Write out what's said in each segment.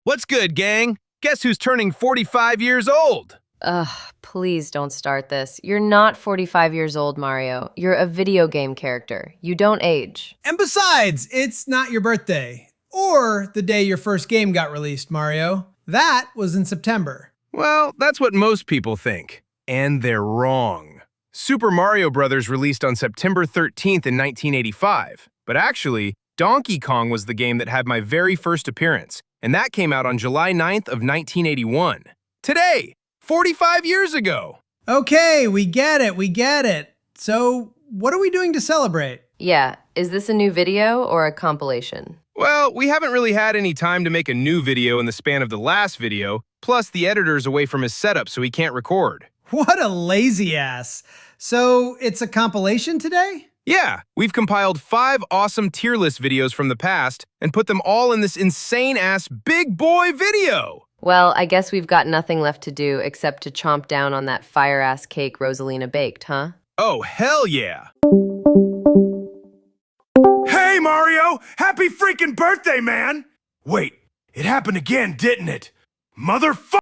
What's good, gang? Guess who's turning 45 years old? Ugh, please don't start this. You're not 45 years old, Mario. You're a video game character. You don't age. And besides, it's not your birthday. Or the day your first game got released, Mario. That was in September. Well, that's what most people think. And they're wrong. Super Mario Bros. Released on September 13th in 1985. But actually, Donkey Kong was the game that had my very first appearance. And that came out on July 9th of 1981. Today, 45 years ago. Okay, we get it. So, what are we doing to celebrate? Yeah, is this a new video or a compilation? Well, we haven't really had any time to make a new video in the span of the last video, plus the editor's away from his setup so he can't record. What a lazy ass. So, it's a compilation today? Yeah, we've compiled 5 awesome tier list videos from the past and put them all in this insane-ass big boy video! Well, I guess we've got nothing left to do except to chomp down on that fire-ass cake Rosalina baked, huh? Oh, hell yeah! Hey, Mario! Happy freaking birthday, man! Wait, it happened again, didn't it? Motherfucker!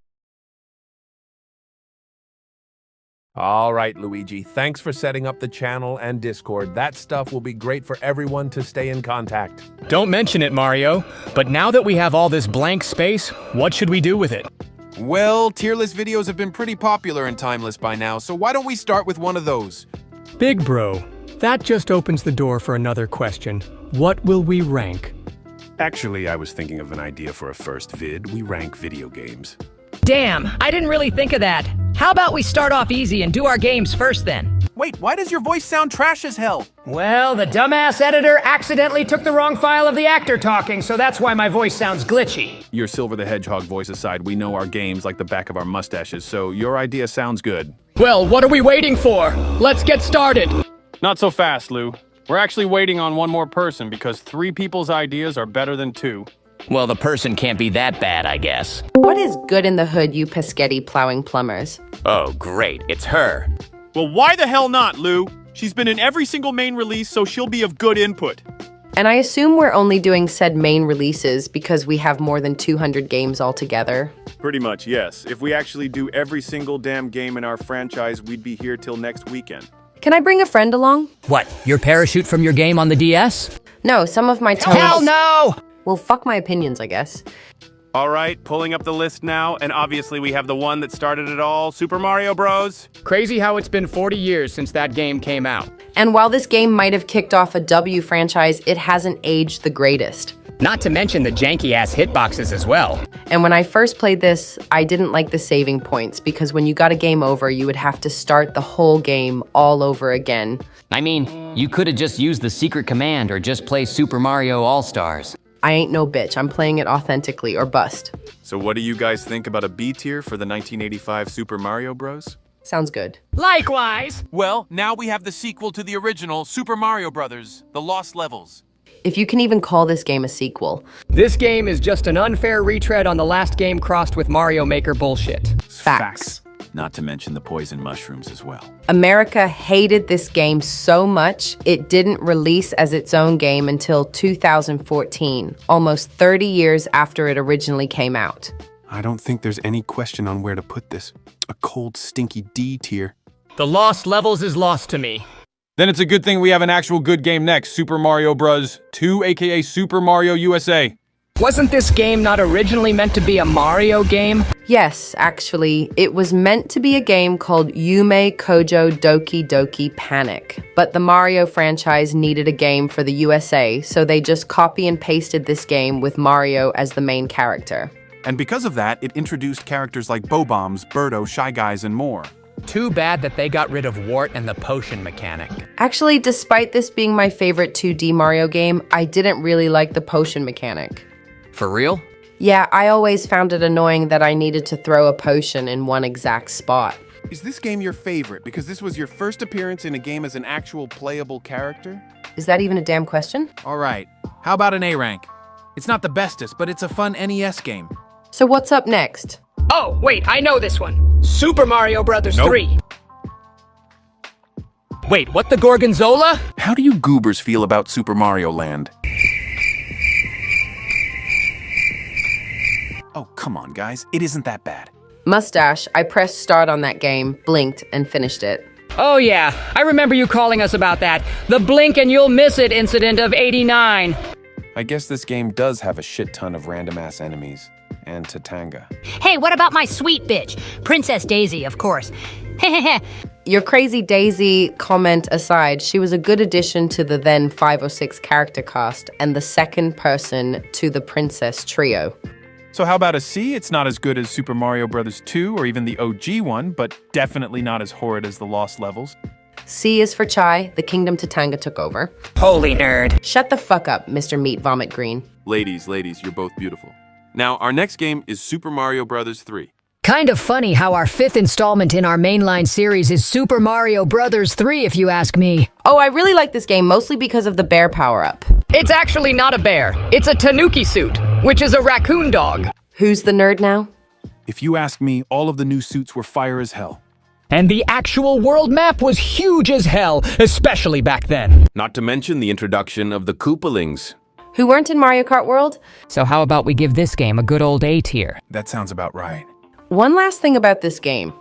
All right, Luigi, thanks for setting up the channel and Discord. That stuff will be great for everyone to stay in contact. Don't mention it, Mario. But now that we have all this blank space, what should we do with it? Well, tier list videos have been pretty popular in Timeless by now, so why don't we start with one of those? Big bro, that just opens the door for another question. What will we rank? Actually, I was thinking of an idea for a first vid. We rank video games. Damn, I didn't really think of that. How about we start off easy and do our games first then? Wait, why does your voice sound trash as hell? Well, the dumbass editor accidentally took the wrong file of the actor talking, so that's why my voice sounds glitchy. Your Silver the Hedgehog voice aside, we know our games like the back of our mustaches, so your idea sounds good. Well, what are we waiting for? Let's get started! Not so fast, Lou. We're actually waiting on one more person because 3 people's ideas are better than 2. Well, the person can't be that bad, I guess. What is good in the hood, you Pescetti plowing plumbers? Oh, great, it's her. Well, why the hell not, Lou? She's been in every single main release, so she'll be of good input. And I assume we're only doing said main releases because we have more than 200 games altogether. Pretty much, yes. If we actually do every single damn game in our franchise, we'd be here till next weekend. Can I bring a friend along? What, your parachute from your game on the DS? No, some of my tones... Hell no! Well, fuck my opinions, I guess. All right, pulling up the list now, and obviously we have the one that started it all, Super Mario Bros. Crazy how it's been 40 years since that game came out. And while this game might have kicked off a W franchise, it hasn't aged the greatest. Not to mention the janky-ass hitboxes as well. And when I first played this, I didn't like the saving points because when you got a game over, you would have to start the whole game all over again. I mean, you could have just used the secret command or just play Super Mario All-Stars. I ain't no bitch. I'm playing it authentically or bust. So what do you guys think about a B tier for the 1985 Super Mario Bros? Sounds good. Likewise! Well, now we have the sequel to the original Super Mario Bros., The Lost Levels. If you can even call this game a sequel. This game is just an unfair retread on the last game crossed with Mario Maker bullshit. Facts. Not to mention the poison mushrooms as well. America hated this game so much, it didn't release as its own game until 2014, almost 30 years after it originally came out. I don't think there's any question on where to put this. A cold, stinky D tier. The Lost Levels is lost to me. Then it's a good thing we have an actual good game next, Super Mario Bros. 2, aka Super Mario USA. Wasn't this game not originally meant to be a Mario game? Yes, actually, it was meant to be a game called Yume Kojo Doki Doki Panic. But the Mario franchise needed a game for the USA, so they just copy and pasted this game with Mario as the main character. And because of that, it introduced characters like Bob-ombs, Birdo, Shy Guys, and more. Too bad that they got rid of Wart and the potion mechanic. Actually, despite this being my favorite 2D Mario game, I didn't really like the potion mechanic. For real? Yeah, I always found it annoying that I needed to throw a potion in one exact spot. Is this game your favorite because this was your first appearance in a game as an actual playable character? Is that even a damn question? All right, how about an A rank? It's not the bestest, but it's a fun NES game. So what's up next? Oh, wait, I know this one. Super Mario Bros. Nope. 3. Wait, what the Gorgonzola? How do you goobers feel about Super Mario Land? Oh, come on, guys. It isn't that bad. Mustache, I pressed start on that game, blinked, and finished it. Oh yeah, I remember you calling us about that. The blink and you'll miss it incident of '89. I guess this game does have a shit ton of random-ass enemies. And Tatanga. Hey, what about my sweet bitch? Princess Daisy, of course. Your crazy Daisy comment aside, she was a good addition to the then 5 or 6 character cast and the second person to the princess trio. So how about a C? It's not as good as Super Mario Bros. 2 or even the OG one, but definitely not as horrid as the Lost Levels. C is for Chai, the kingdom Tatanga took over. Holy nerd. Shut the fuck up, Mr. Meat Vomit Green. Ladies, you're both beautiful. Now, our next game is Super Mario Bros. 3. Kind of funny how our 5th installment in our mainline series is Super Mario Bros. 3, if you ask me. Oh, I really like this game, mostly because of the bear power-up. It's actually not a bear. It's a tanuki suit, which is a raccoon dog. Who's the nerd now? If you ask me, all of the new suits were fire as hell. And the actual world map was huge as hell, especially back then. Not to mention the introduction of the Koopalings. Who weren't in Mario Kart World? So how about we give this game a good old A tier? That sounds about right. One last thing about this game.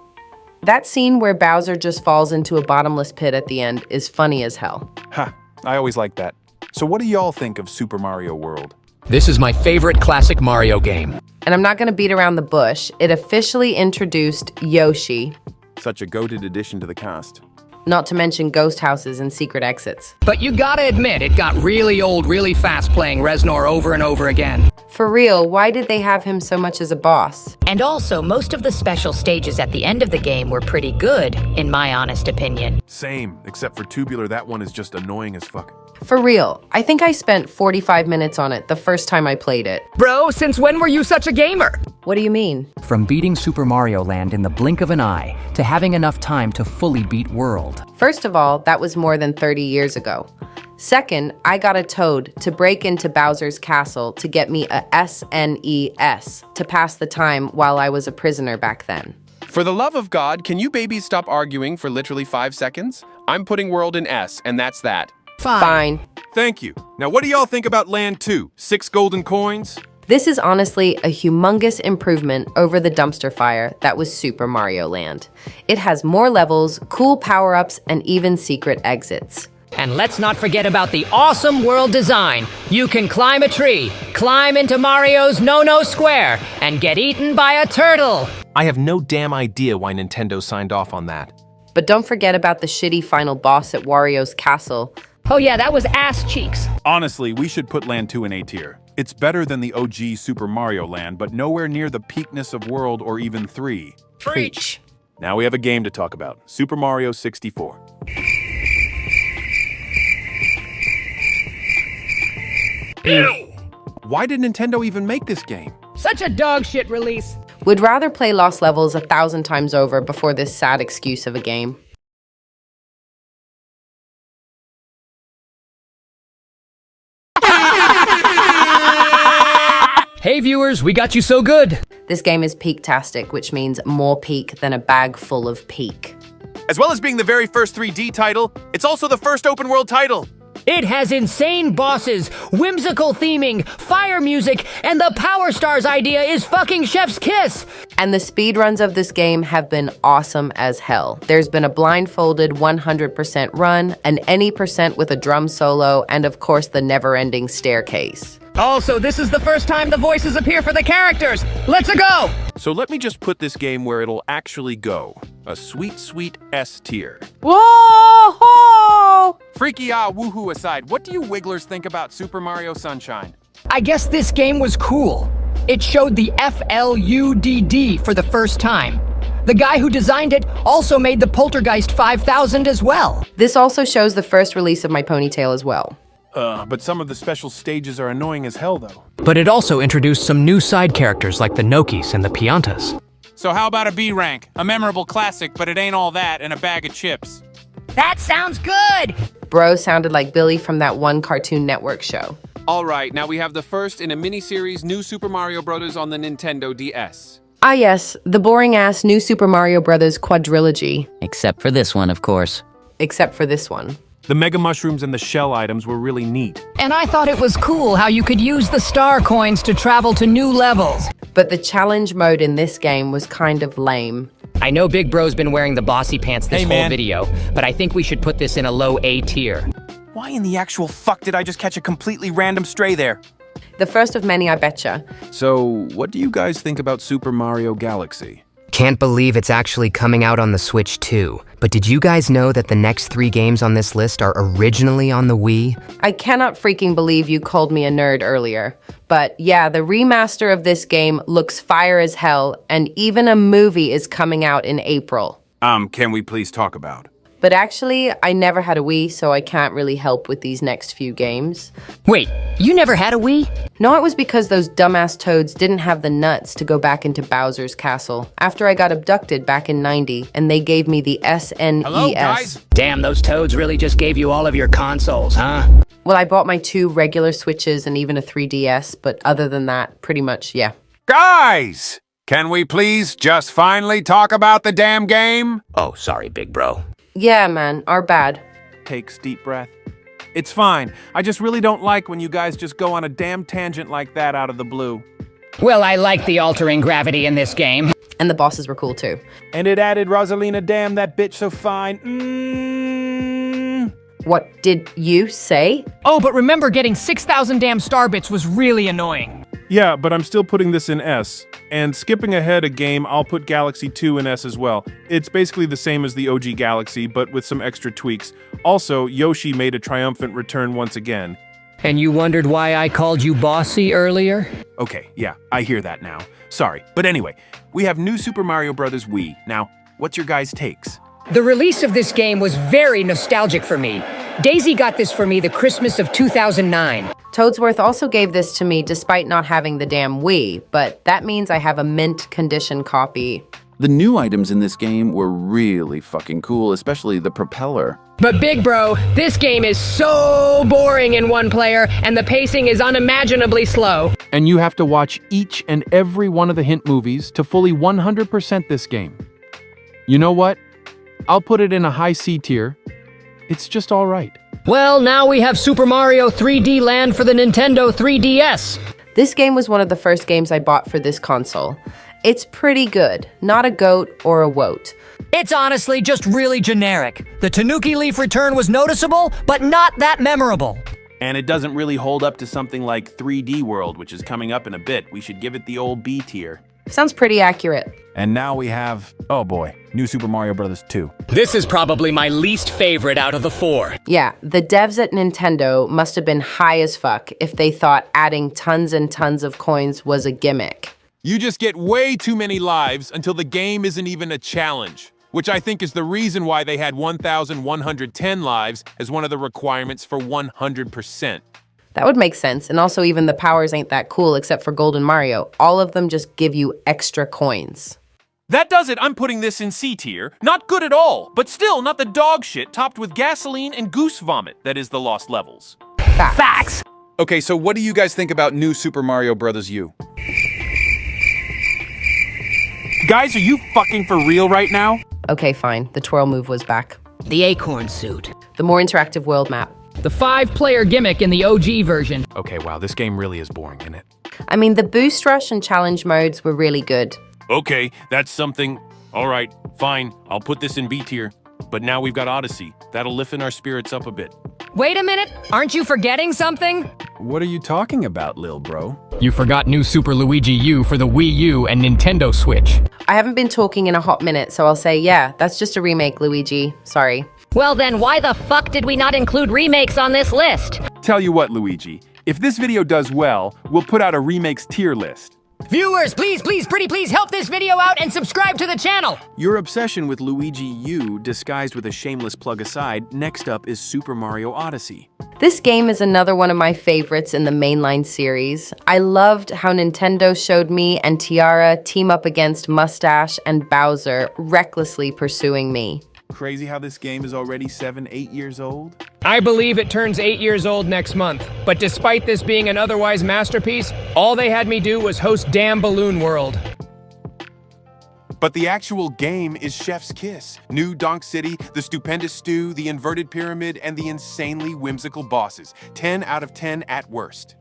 That scene where Bowser just falls into a bottomless pit at the end is funny as hell. Ha, I always like that. So what do y'all think of Super Mario World? This is my favorite classic Mario game. And I'm not gonna beat around the bush. It officially introduced Yoshi, Such a goated addition to the cast. not to mention ghost houses and secret exits. But you gotta admit, it got really old really fast playing Reznor over and over again. For real, why did they have him so much as a boss? And also, most of the special stages at the end of the game were pretty good, in my honest opinion. Same, except for Tubular, that one is just annoying as fuck. For real, I think I spent 45 minutes on it the first time I played it. Bro, since when were you such a gamer? What do you mean? From beating Super Mario Land in the blink of an eye to having enough time to fully beat World. First of all, that was more than 30 years ago. Second, I got a toad to break into Bowser's castle to get me a SNES to pass the time while I was a prisoner back then. For the love of God, can you babies stop arguing for literally 5 seconds? I'm putting World in S, and that's that. Fine. Thank you. Now what do y'all think about Land 2? 6 golden coins? This is honestly a humongous improvement over the dumpster fire that was Super Mario Land. It has more levels, cool power-ups, and even secret exits. And let's not forget about the awesome world design. You can climb a tree, climb into Mario's No-No Square, and get eaten by a turtle. I have no damn idea why Nintendo signed off on that. But don't forget about the shitty final boss at Wario's castle. Oh yeah, that was ass cheeks. Honestly, we should put Land 2 in A tier. It's better than the OG Super Mario Land, but nowhere near the peakness of World or even 3. Preach. Now we have a game to talk about. Super Mario 64. Ew. Why did Nintendo even make this game? Such a dog shit release. Would rather play Lost Levels 1,000 times over before this sad excuse of a game. Hey viewers, we got you so good. This game is peak-tastic, which means more peak than a bag full of peak. As well as being the very first 3D title, it's also the first open world title. It has insane bosses, whimsical theming, fire music, and the Power Stars idea is fucking chef's kiss. And the speedruns of this game have been awesome as hell. There's been a blindfolded 100% run, an any percent with a drum solo, and of course the never-ending staircase. Also, this is the first time the voices appear for the characters. Let's go! So let me just put this game where it'll actually go. A sweet, sweet S tier. Whoa! Freaky woohoo aside, what do you wigglers think about Super Mario Sunshine? I guess this game was cool. It showed the FLUDD for the first time. The guy who designed it also made the Poltergeist 5000 as well. This also shows the first release of My Ponytail as well. But some of the special stages are annoying as hell, though. But it also introduced some new side characters like the Nokis and the Piantas. So how about a B rank? A memorable classic, but it ain't all that, and a bag of chips. That sounds good! Bro sounded like Billy from that one Cartoon Network show. All right, now we have the first in a mini-series New Super Mario Bros. On the Nintendo DS. Ah yes, the boring-ass New Super Mario Bros. Quadrilogy. Except for this one, of course. Except for this one. The Mega Mushrooms and the Shell items were really neat. And I thought it was cool how you could use the star coins to travel to new levels. But the challenge mode in this game was kind of lame. I know Big Bro's been wearing the bossy pants this Hey, whole man. video, but I think we should put this in a low A tier. Why in the actual fuck did I just catch a completely random stray there? The first of many, I betcha. So, what do you guys think about Super Mario Galaxy? Can't believe it's actually coming out on the Switch too. But did you guys know that the next 3 games on this list are originally on the Wii? I cannot freaking believe you called me a nerd earlier. But yeah, the remaster of this game looks fire as hell, and even a movie is coming out in April. Can we please talk about? But actually, I never had a Wii, so I can't really help with these next few games. Wait, you never had a Wii? No, it was because those dumbass toads didn't have the nuts to go back into Bowser's castle after I got abducted back in '90, and they gave me the SNES. Hello, guys? Damn, those toads really just gave you all of your consoles, huh? Well, I bought my 2 regular Switches and even a 3DS, but other than that, pretty much, yeah. Guys! Can we please just finally talk about the damn game? Oh, sorry, Big Bro. Yeah, man, our bad. Takes deep breath. It's fine. I just really don't like when you guys just go on a damn tangent like that out of the blue. Well, I like the altering gravity in this game. And the bosses were cool too. And it added Rosalina, damn that bitch so fine. What did you say? Oh, but remember getting 6,000 damn star bits was really annoying. Yeah, but I'm still putting this in S. And skipping ahead a game, I'll put Galaxy 2 in S as well. It's basically the same as the OG Galaxy, but with some extra tweaks. Also, Yoshi made a triumphant return once again. And you wondered why I called you bossy earlier? Okay, yeah, I hear that now. Sorry, but anyway, we have new Super Mario Bros. Wii. Now, what's your guys' takes? The release of this game was very nostalgic for me. Daisy got this for me the Christmas of 2009. Toadsworth also gave this to me despite not having the damn Wii, but that means I have a mint condition copy. The new items in this game were really fucking cool, especially the propeller. But Big Bro, this game is so boring in one player, and the pacing is unimaginably slow. And you have to watch each and every one of the hint movies to fully 100% this game. You know what? I'll put it in a high C tier. It's just all right. Well, now we have Super Mario 3D Land for the Nintendo 3DS. This game was one of the first games I bought for this console. It's pretty good, not a goat or a woat. It's honestly just really generic. The Tanuki Leaf return was noticeable, but not that memorable. And it doesn't really hold up to something like 3D World, which is coming up in a bit. We should give it the old B tier. Sounds pretty accurate. And now we have, oh boy, new Super Mario Bros. 2. This is probably my least favorite out of the 4. Yeah, the devs at Nintendo must have been high as fuck if they thought adding tons and tons of coins was a gimmick. You just get way too many lives until the game isn't even a challenge, which I think is the reason why they had 1,110 lives as one of the requirements for 100%. That would make sense, and also even the powers ain't that cool except for Golden Mario. All of them just give you extra coins. That does it. I'm putting this in C tier. Not good at all, but still not the dog shit topped with gasoline and goose vomit that is the lost levels. Facts! Okay, so what do you guys think about new Super Mario Bros. U? Guys, are you fucking for real right now? Okay, fine. The twirl move was back. The acorn suit. The more interactive world map. The 5-player gimmick in the OG version. Okay, wow, this game really is boring, isn't it? I mean, the boost rush and challenge modes were really good. Okay, that's something. All right, fine. I'll put this in B tier. But now we've got Odyssey. That'll lift our spirits up a bit. Wait a minute, aren't you forgetting something? What are you talking about, lil bro? You forgot new Super Luigi U for the Wii U and Nintendo Switch. I haven't been talking in a hot minute, so I'll say, yeah, that's just a remake, Luigi. Sorry. Well then, why the fuck did we not include remakes on this list? Tell you what, Luigi. If this video does well, we'll put out a remakes tier list. Viewers, please, pretty please help this video out and subscribe to the channel! Your obsession with Luigi U, disguised with a shameless plug aside, next up is Super Mario Odyssey. This game is another one of my favorites in the mainline series. I loved how Nintendo showed me and Tiara team up against Mustache and Bowser, recklessly pursuing me. Crazy how this game is already 7-8 years old? I believe it turns 8 years old next month, but despite this being an otherwise masterpiece, all they had me do was host Damn Balloon World. But the actual game is Chef's Kiss. New Donk City, the stupendous stew, the inverted pyramid, and the insanely whimsical bosses. 10 out of 10 at worst.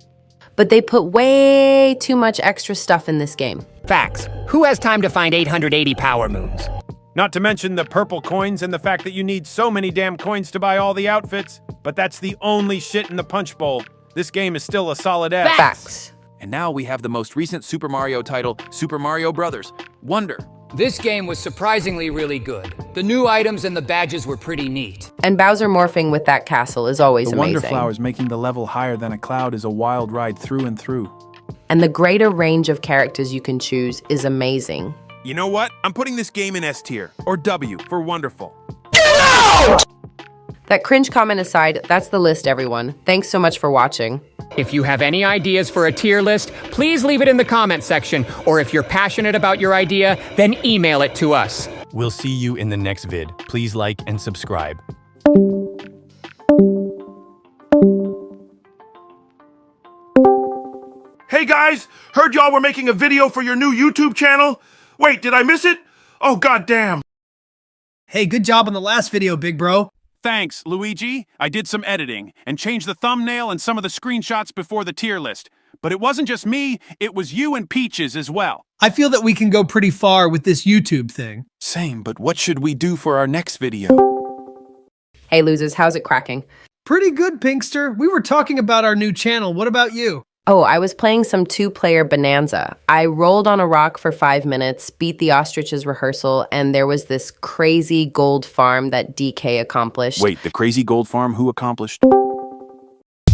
But they put way too much extra stuff in this game. Facts. Who has time to find 880 power moves? Not to mention the purple coins and the fact that you need so many damn coins to buy all the outfits. But that's the only shit in the punch bowl. This game is still a solid F. Facts. And now we have the most recent Super Mario title, Super Mario Brothers. Wonder. This game was surprisingly really good. The new items and the badges were pretty neat. And Bowser morphing with that castle is always The amazing. Wonder Flowers making the level higher than a cloud is a wild ride through and through. And the greater range of characters you can choose is amazing. You know what? I'm putting this game in S tier, or W for wonderful. That cringe comment aside, that's the list, everyone. Thanks so much for watching. If you have any ideas for a tier list, please leave it in the comment section. Or if you're passionate about your idea, then email it to us. We'll see you in the next vid. Please like and subscribe. Hey guys, heard y'all were making a video for your new YouTube channel? Wait, did I miss it? Oh goddamn. Hey, good job on the last video, big bro. Thanks, Luigi. I did some editing and changed the thumbnail and some of the screenshots before the tier list. But it wasn't just me, it was you and Peaches as well. I feel that we can go pretty far with this YouTube thing. Same, but what should we do for our next video? Hey losers, how's it cracking? Pretty good, Pinkster. We were talking about our new channel. What about you? Oh, I was playing some 2-player Bonanza. I rolled on a rock for 5 minutes, beat the ostrich's rehearsal, and there was this crazy gold farm that DK accomplished. Wait, the crazy gold farm who accomplished?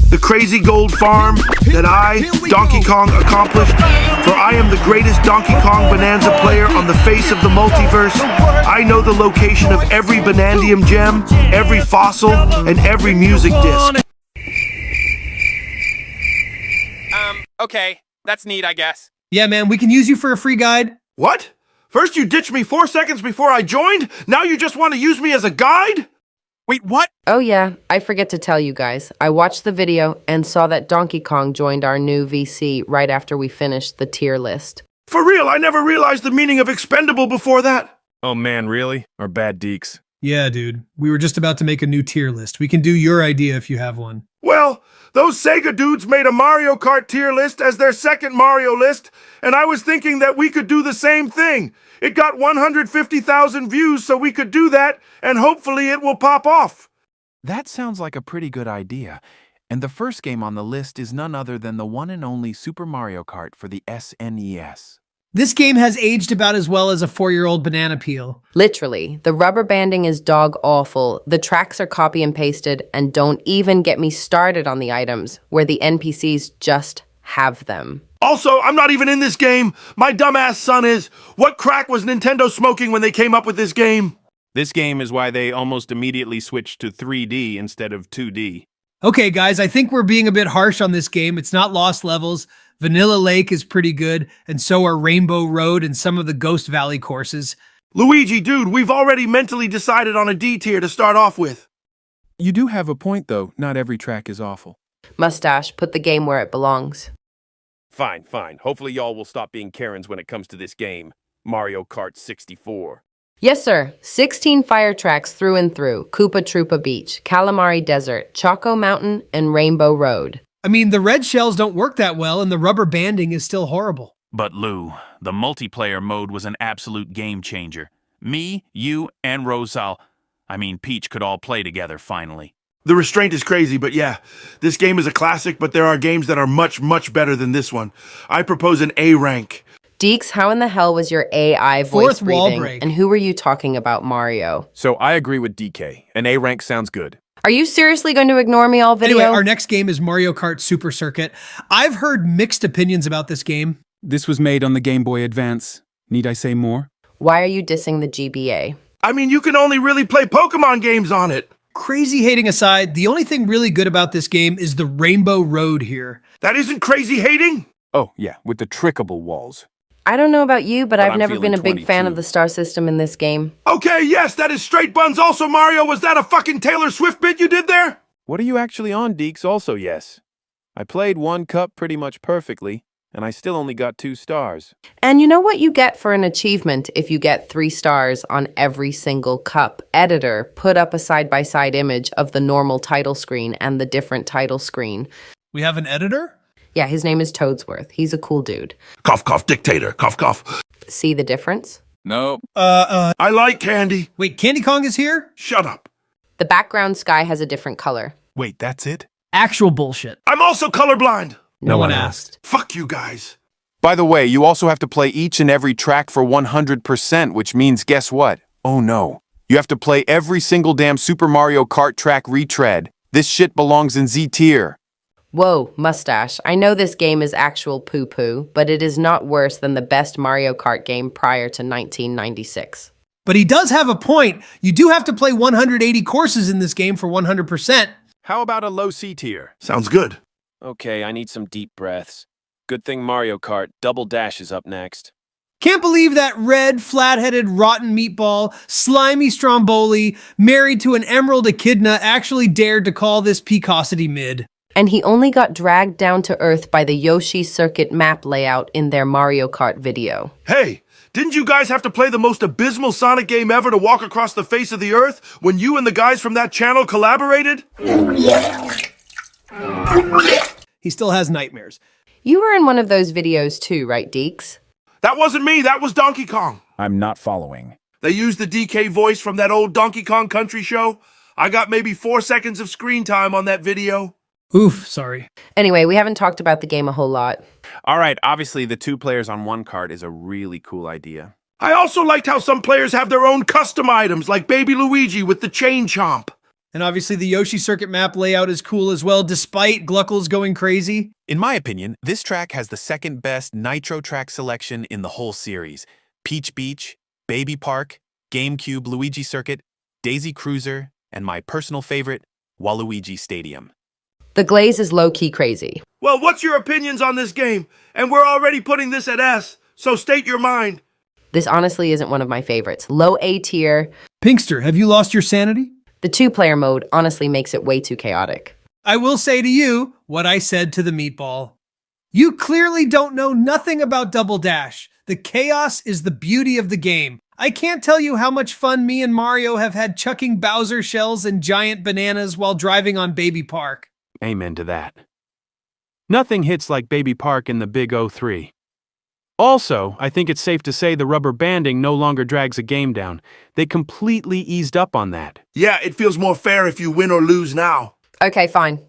The crazy gold farm that I, Donkey Kong, accomplished. For I am the greatest Donkey Kong Bonanza player on the face of the multiverse. I know the location of every Bonandium gem, every fossil, and every music disc. Okay, that's neat, I guess. Yeah, man, we can use you for a free guide. What? First you ditched me 4 seconds before I joined? Now you just want to use me as a guide? Wait, what? Oh yeah, I forget to tell you guys. I watched the video and saw that Donkey Kong joined our new VC right after we finished the tier list. For real, I never realized the meaning of expendable before that. Oh man, really? Our bad deeks. Yeah, dude. We were just about to make a new tier list. We can do your idea if you have one. Well, those Sega dudes made a Mario Kart tier list as their second Mario list, and I was thinking that we could do the same thing. It got 150,000 views, so we could do that, and hopefully it will pop off. That sounds like a pretty good idea. And the first game on the list is none other than the one and only Super Mario Kart for the SNES. This game has aged about as well as a 4-year-old banana peel. Literally, the rubber banding is dog awful, the tracks are copy and pasted, and don't even get me started on the items, where the NPCs just have them. Also, I'm not even in this game. My dumbass son is. What crack was Nintendo smoking when they came up with this game? This game is why they almost immediately switched to 3D instead of 2D. Okay, guys, I think we're being a bit harsh on this game. It's not Lost Levels. Vanilla Lake is pretty good, and so are Rainbow Road and some of the Ghost Valley courses. Luigi, dude, we've already mentally decided on a D tier to start off with. You do have a point, though. Not every track is awful. Mustache, put the game where it belongs. Fine, fine. Hopefully y'all will stop being Karens when it comes to this game. Mario Kart 64. Yes, sir. 16 fire tracks through and through. Koopa Troopa Beach, Calamari Desert, Choco Mountain, and Rainbow Road. I mean, the red shells don't work that well, and the rubber banding is still horrible. But Lou, the multiplayer mode was an absolute game changer. Me, you, and Rosal, Peach could all play together finally. The restraint is crazy, but yeah, this game is a classic, but there are games that are much, much better than this one. I propose an A rank. Deeks, how in the hell was your AI voice Fourth wall breathing? break. And who were you talking about, Mario? So I agree with DK. An A rank sounds good. Are you seriously going to ignore me all video? Anyway, our next game is Mario Kart Super Circuit. I've heard mixed opinions about this game. This was made on the Game Boy Advance. Need I say more? Why are you dissing the GBA? I mean, you can only really play Pokemon games on it. Crazy hating aside, the only thing really good about this game is the Rainbow Road here. That isn't crazy hating? Oh, yeah, with the trickable walls. I don't know about you, but I've I'm never been a feeling big fan 22. of the star system in this game. Okay, yes, that is straight buns also, Mario. Was that a fucking Taylor Swift bit you did there? What are you actually on, Deeks? Also, yes. I played one cup pretty much perfectly. and I still only got 2 stars. And you know what you get for an achievement if you get 3 stars on every single cup? Editor, put up a side-by-side image of the normal title screen and the different title screen. We have an editor? Yeah, his name is Toadsworth. He's a cool dude. Cough, cough, dictator. Cough, cough. See the difference? Nope. I like candy. Wait, Candy Kong is here? Shut up. The background sky has a different color. Wait, that's it? Actual bullshit. I'm also colorblind. No one asked. Fuck you guys. By the way, you also have to play each and every track for 100%, which means guess what? Oh no. You have to play every single damn Super Mario Kart track retread. This shit belongs in Z tier. Whoa, mustache. I know this game is actual poo-poo, but it is not worse than the best Mario Kart game prior to 1996. But he does have a point. You do have to play 180 courses in this game for 100%. How about a low C tier? Sounds good. Okay, I need some deep breaths. Good thing Mario Kart Double Dash is up next. Can't believe that red, flat-headed, rotten meatball, slimy Stromboli, married to an emerald echidna actually dared to call this pecosity mid. And he only got dragged down to earth by the Yoshi Circuit map layout in their Mario Kart video. Hey, didn't you guys have to play the most abysmal Sonic game ever to walk across the face of the earth when you and the guys from that channel collaborated? He still has nightmares. You were in one of those videos too, right, Deeks? That wasn't me, that was Donkey Kong. I'm not following. They used the DK voice from that old Donkey Kong Country show. I got maybe 4 seconds of screen time on that video. Oof, sorry. Anyway, we haven't talked about the game a whole lot. All right, obviously the 2 players on one cart is a really cool idea. I also liked how some players have their own custom items, like Baby Luigi with the chain chomp. And obviously the Yoshi Circuit map layout is cool as well, despite Gluckles going crazy. In my opinion, this track has the second best Nitro track selection in the whole series. Peach Beach, Baby Park, GameCube Luigi Circuit, Daisy Cruiser, and my personal favorite, Waluigi Stadium. The glaze is low-key crazy. Well, what's your opinions on this game? And we're already putting this at S, so state your mind. This honestly isn't one of my favorites. Low A tier. Pinkster, have you lost your sanity? The 2-player mode honestly makes it way too chaotic. I will say to you what I said to the meatball. You clearly don't know nothing about Double Dash. The chaos is the beauty of the game. I can't tell you how much fun me and Mario have had chucking Bowser shells and giant bananas while driving on Baby Park. Amen to that. Nothing hits like Baby Park in the Big O3. Also, I think it's safe to say the rubber banding no longer drags a game down. They completely eased up on that. Yeah, it feels more fair if you win or lose now. Okay, fine.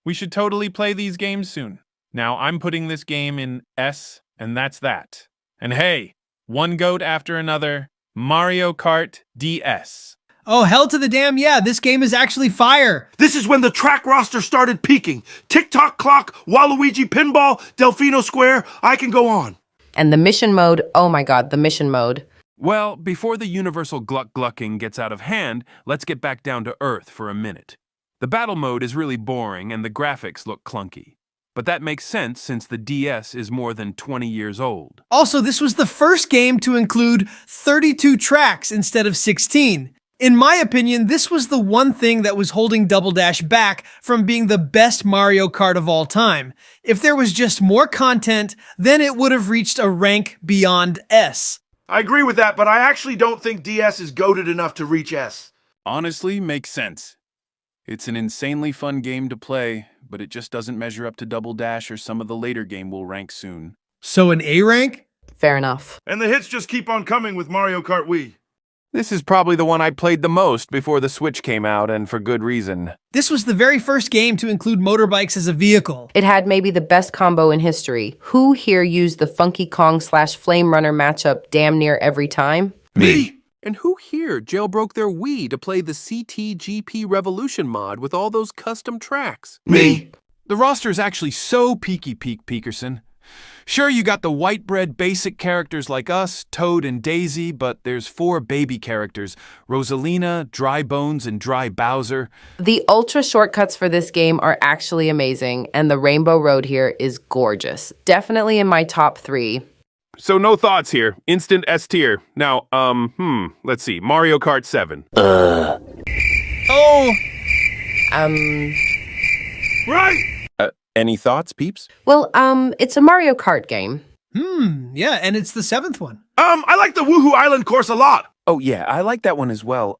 We should totally play these games soon. Now, I'm putting this game in S, and that's that. And hey, one goat after another, Mario Kart DS. Oh, hell to the damn yeah, this game is actually fire. This is when the track roster started peaking. Tick-tock clock, Waluigi pinball, Delfino Square, I can go on. And the mission mode, oh my god, the mission mode. Well, before the universal gluck-glucking gets out of hand, let's get back down to earth for a minute. The battle mode is really boring and the graphics look clunky. But that makes sense since the DS is more than 20 years old. Also, this was the first game to include 32 tracks instead of 16. In my opinion, this was the one thing that was holding Double Dash back from being the best Mario Kart of all time. If there was just more content, then it would have reached a rank beyond S. I agree with that, but I actually don't think DS is goated enough to reach S. Honestly, makes sense. It's an insanely fun game to play, but it just doesn't measure up to Double Dash or some of the later game we'll rank soon. So an A rank? Fair enough. And the hits just keep on coming with Mario Kart Wii. This is probably the one I played the most before the Switch came out, and for good reason. This was the very first game to include motorbikes as a vehicle. It had maybe the best combo in history. Who here used the Funky Kong / Flame Runner matchup damn near every time? Me! And who here jailbroke their Wii to play the CTGP Revolution mod with all those custom tracks? Me! The roster is actually so Peekerson. Sure, you got the white bread basic characters like us, Toad and Daisy, but there's 4 baby characters, Rosalina, Dry Bones, and Dry Bowser. The ultra shortcuts for this game are actually amazing, and the Rainbow Road here is gorgeous. Definitely in my top 3. So no thoughts here. Instant S tier. Now, let's see. Mario Kart 7. Oh! Right! Any thoughts, peeps? Well, it's a Mario Kart game. Yeah, and it's the 7th one. I like the Woohoo Island course a lot. Oh, yeah, I like that one as well.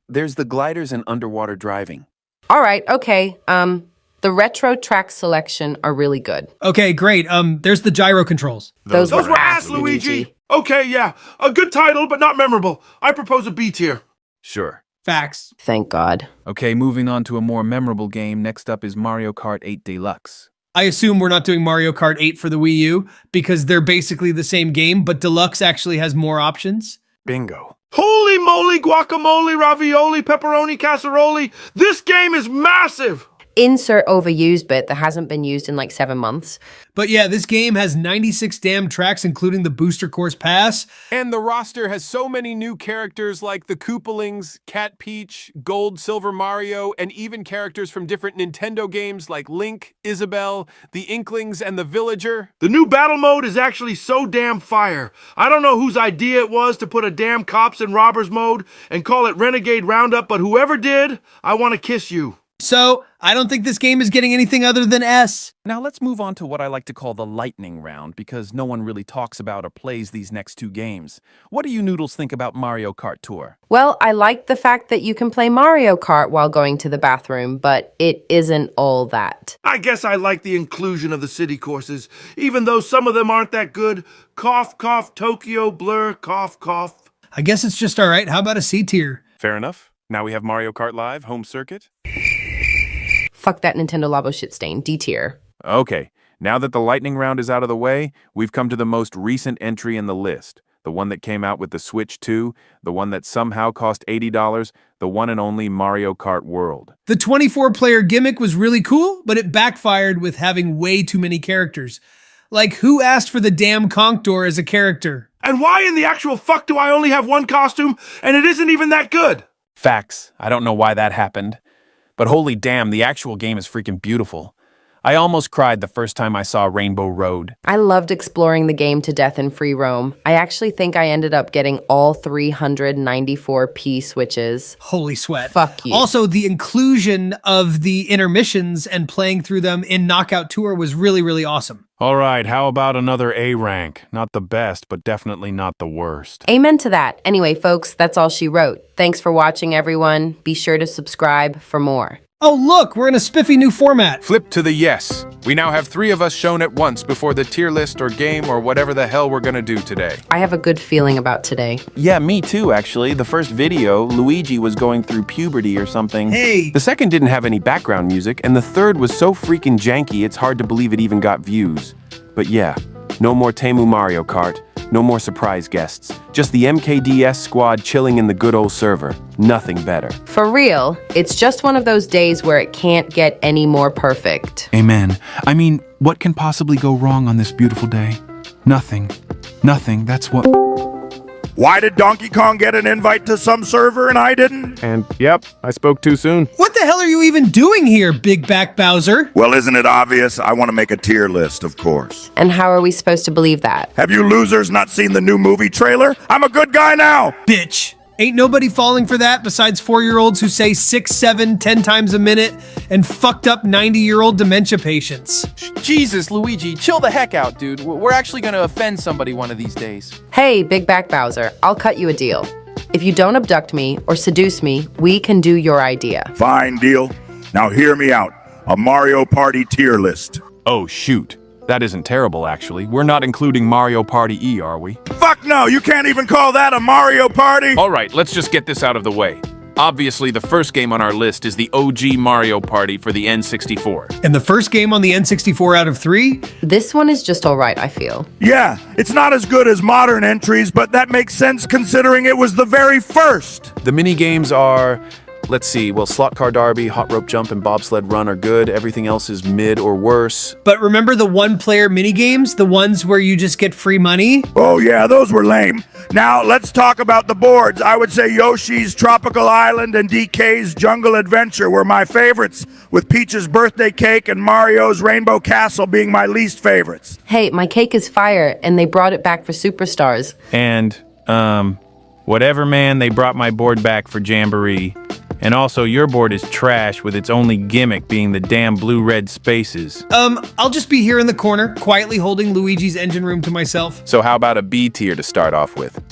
There's the gliders and underwater driving. All right, okay. The retro track selection are really good. Okay, great. There's the gyro controls. Those were ass, Luigi. Okay, yeah. A good title, but not memorable. I propose a B tier. Sure. Facts. Thank God. Okay, moving on to a more memorable game. Next up is Mario Kart 8 Deluxe. I assume we're not doing Mario Kart 8 for the Wii U because they're basically the same game, but Deluxe actually has more options. Bingo. Holy moly, guacamole, ravioli, pepperoni, casserole. This game is massive. Insert overused bit that hasn't been used in like 7 months. But yeah, this game has 96 damn tracks, including the Booster Course Pass. And the roster has so many new characters like the Koopalings, Cat Peach, Gold, Silver Mario, and even characters from different Nintendo games like Link, Isabelle, the Inklings, and the Villager. The new battle mode is actually so damn fire. I don't know whose idea it was to put a damn cops and robbers mode and call it Renegade Roundup, but whoever did, I want to kiss you. So, I don't think this game is getting anything other than S. Now let's move on to what I like to call the lightning round, because no one really talks about or plays these next two games. What do you noodles think about Mario Kart Tour? Well, I like the fact that you can play Mario Kart while going to the bathroom, but it isn't all that. I guess I like the inclusion of the city courses, even though some of them aren't that good. Cough, cough, Tokyo, blur, cough, cough. I guess it's just alright. How about a C tier? Fair enough. Now we have Mario Kart Live, home circuit. Fuck that Nintendo Labo shit stain. D tier. Okay, now that the lightning round is out of the way, we've come to the most recent entry in the list. The one that came out with the Switch 2, the one that somehow cost $80, the one and only Mario Kart World. The 24-player gimmick was really cool, but it backfired with having way too many characters. Like, who asked for the damn conch door as a character? And why in the actual fuck do I only have one costume, and it isn't even that good? Facts. I don't know why that happened. But holy damn, the actual game is freaking beautiful. I almost cried the first time I saw Rainbow Road. I loved exploring the game to death in free roam. I actually think I ended up getting all 394 P switches. Holy sweat. Fuck you. Also, the inclusion of the intermissions and playing through them in Knockout Tour was really, really awesome. All right, how about another A rank? Not the best, but definitely not the worst. Amen to that. Anyway, folks, that's all she wrote. Thanks for watching, everyone. Be sure to subscribe for more. Oh, look, we're in a spiffy new format. Flip to the yes. We now have 3 of us shown at once before the tier list or game or whatever the hell we're gonna do today. I have a good feeling about today. Yeah, me too, actually. The first video, Luigi was going through puberty or something. Hey! The second didn't have any background music, and the third was so freaking janky it's hard to believe it even got views. But yeah, no more Temu Mario Kart. No more surprise guests. Just the MKDS Squad chilling in the good old server. Nothing better. For real, it's just one of those days where it can't get any more perfect. Amen. I mean, what can possibly go wrong on this beautiful day? Nothing. Nothing, that's what... Why did Donkey Kong get an invite to some server and I didn't? And yep, I spoke too soon. What the hell are you even doing here, Big Back Bowser? Well, isn't it obvious? I want to make a tier list, of course. And how are we supposed to believe that? Have you losers not seen the new movie trailer? I'm a good guy now! Bitch. Ain't nobody falling for that besides 4-year-olds who say 6, 7, 10 times a minute and fucked up 90-year-old dementia patients. Jesus, Luigi, chill the heck out, dude. We're actually gonna offend somebody one of these days. Hey, Big Back Bowser, I'll cut you a deal. If you don't abduct me or seduce me, we can do your idea. Fine deal. Now hear me out. A Mario Party tier list. Oh, shoot. That isn't terrible, actually. We're not including Mario Party E, are we? Fuck no, you can't even call that a Mario Party! All right, let's just get this out of the way. Obviously, the first game on our list is the OG Mario Party for the N64. And the first game on the N64 out of 3? This one is just alright, I feel. Yeah, it's not as good as modern entries, but that makes sense considering it was the very first. The mini games are... Let's see, well, Slot Car Derby, Hot Rope Jump, and Bobsled Run are good. Everything else is mid or worse. But remember the one-player minigames? The ones where you just get free money? Oh yeah, those were lame. Now, let's talk about the boards. I would say Yoshi's Tropical Island and DK's Jungle Adventure were my favorites, with Peach's Birthday Cake and Mario's Rainbow Castle being my least favorites. Hey, my cake is fire, and they brought it back for Superstars. And, whatever, man, they brought my board back for Jamboree. And also, your board is trash with its only gimmick being the damn blue-red spaces. I'll just be here in the corner, quietly holding Luigi's engine room to myself. So how about a B tier to start off with?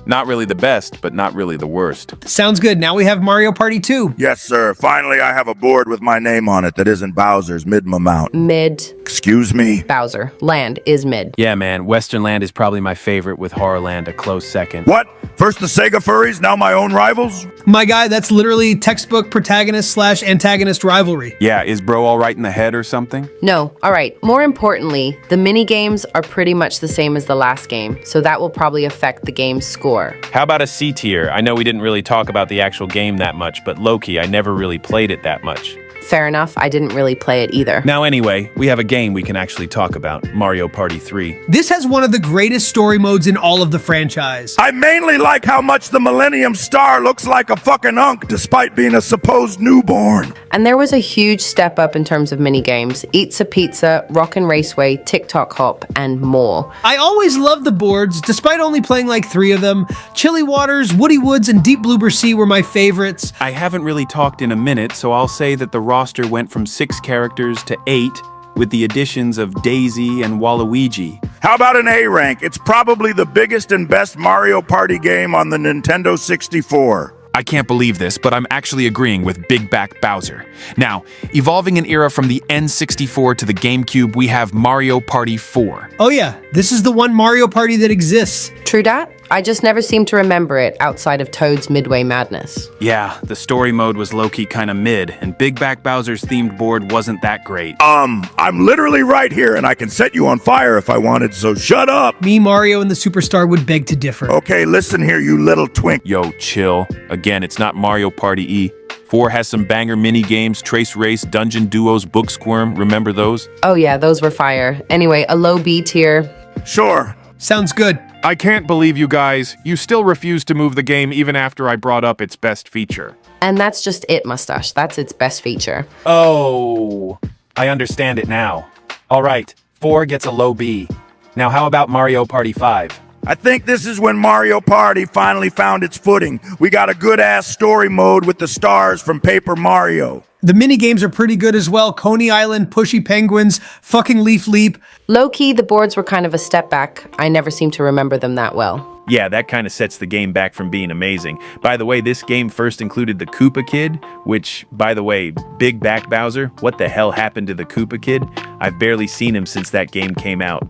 Not really the best, but not really the worst. Sounds good. Now we have Mario Party 2. Yes, sir. Finally, I have a board with my name on it that isn't Bowser's mid-mount. Mid. Excuse me? Bowser. Land is mid. Yeah, man. Western Land is probably my favorite, with Horrorland a close second. What? First the Sega furries, now my own rivals? My guy, that's literally textbook protagonist/antagonist rivalry. Yeah, is bro all right in the head or something? No. All right. More importantly, the mini games are pretty much the same as the last game, so that will probably affect the game's score. How about a C tier? I know we didn't really talk about the actual game that much, but low-key, I never really played it that much. Fair enough, I didn't really play it either. Now anyway, we have a game we can actually talk about, Mario Party 3. This has one of the greatest story modes in all of the franchise. I mainly like how much the Millennium Star looks like a fucking unk despite being a supposed newborn. And there was a huge step up in terms of mini games. Eats a Pizza, Rockin' Raceway, TikTok Hop, and more. I always loved the boards, despite only playing like 3 of them. Chilly Waters, Woody Woods, and Deep Bloober Sea were my favorites. I haven't really talked in a minute, so I'll say that the roster went from 6 characters to 8, with the additions of Daisy and Waluigi. How about an A rank? It's probably the biggest and best Mario Party game on the Nintendo 64. I can't believe this, but I'm actually agreeing with Big Back Bowser. Now, evolving an era from the N64 to the GameCube, we have Mario Party 4. Oh yeah, this is the one Mario Party that exists. True dat? I just never seem to remember it outside of Toad's Midway Madness. Yeah, the story mode was low-key kinda mid, and Big Back Bowser's themed board wasn't that great. I'm literally right here, and I can set you on fire if I wanted, so shut up! Me, Mario, and the Superstar would beg to differ. Okay, listen here, you little twink. Yo, chill. Again, it's not Mario Party E. 4 has some banger mini games, Trace Race, Dungeon Duos, Book Squirm, remember those? Oh yeah, those were fire. Anyway, a low B tier. Sure. Sounds good. I can't believe you guys. You still refuse to move the game even after I brought up its best feature. And that's just it, Mustache. That's its best feature. Oh, I understand it now. All right, 4 gets a low B. Now how about Mario Party 5? I think this is when Mario Party finally found its footing. We got a good-ass story mode with the stars from Paper Mario. The mini games are pretty good as well. Coney Island, Pushy Penguins, fucking Leaf Leap. Low-key, the boards were kind of a step back. I never seem to remember them that well. Yeah, that kind of sets the game back from being amazing. By the way, this game first included the Koopa Kid, which, by the way, Big Back Bowser, what the hell happened to the Koopa Kid? I've barely seen him since that game came out.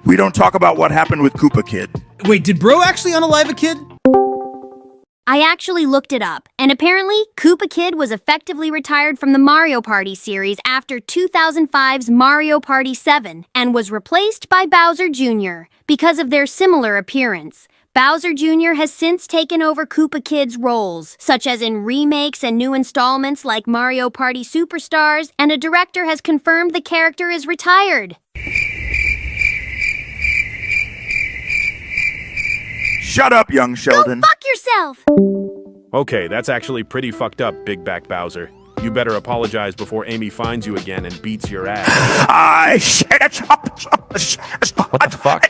We don't talk about what happened with Koopa Kid. Wait, did Bro actually unalive a kid? I actually looked it up, and apparently, Koopa Kid was effectively retired from the Mario Party series after 2005's Mario Party 7 and was replaced by Bowser Jr. because of their similar appearance. Bowser Jr. has since taken over Koopa Kid's roles, such as in remakes and new installments like Mario Party Superstars, and a director has confirmed the character is retired. Shut up, young Sheldon. Go fuck yourself! Okay, that's actually pretty fucked up, Big Back Bowser. You better apologize before Amy finds you again and beats your ass. What the fuck?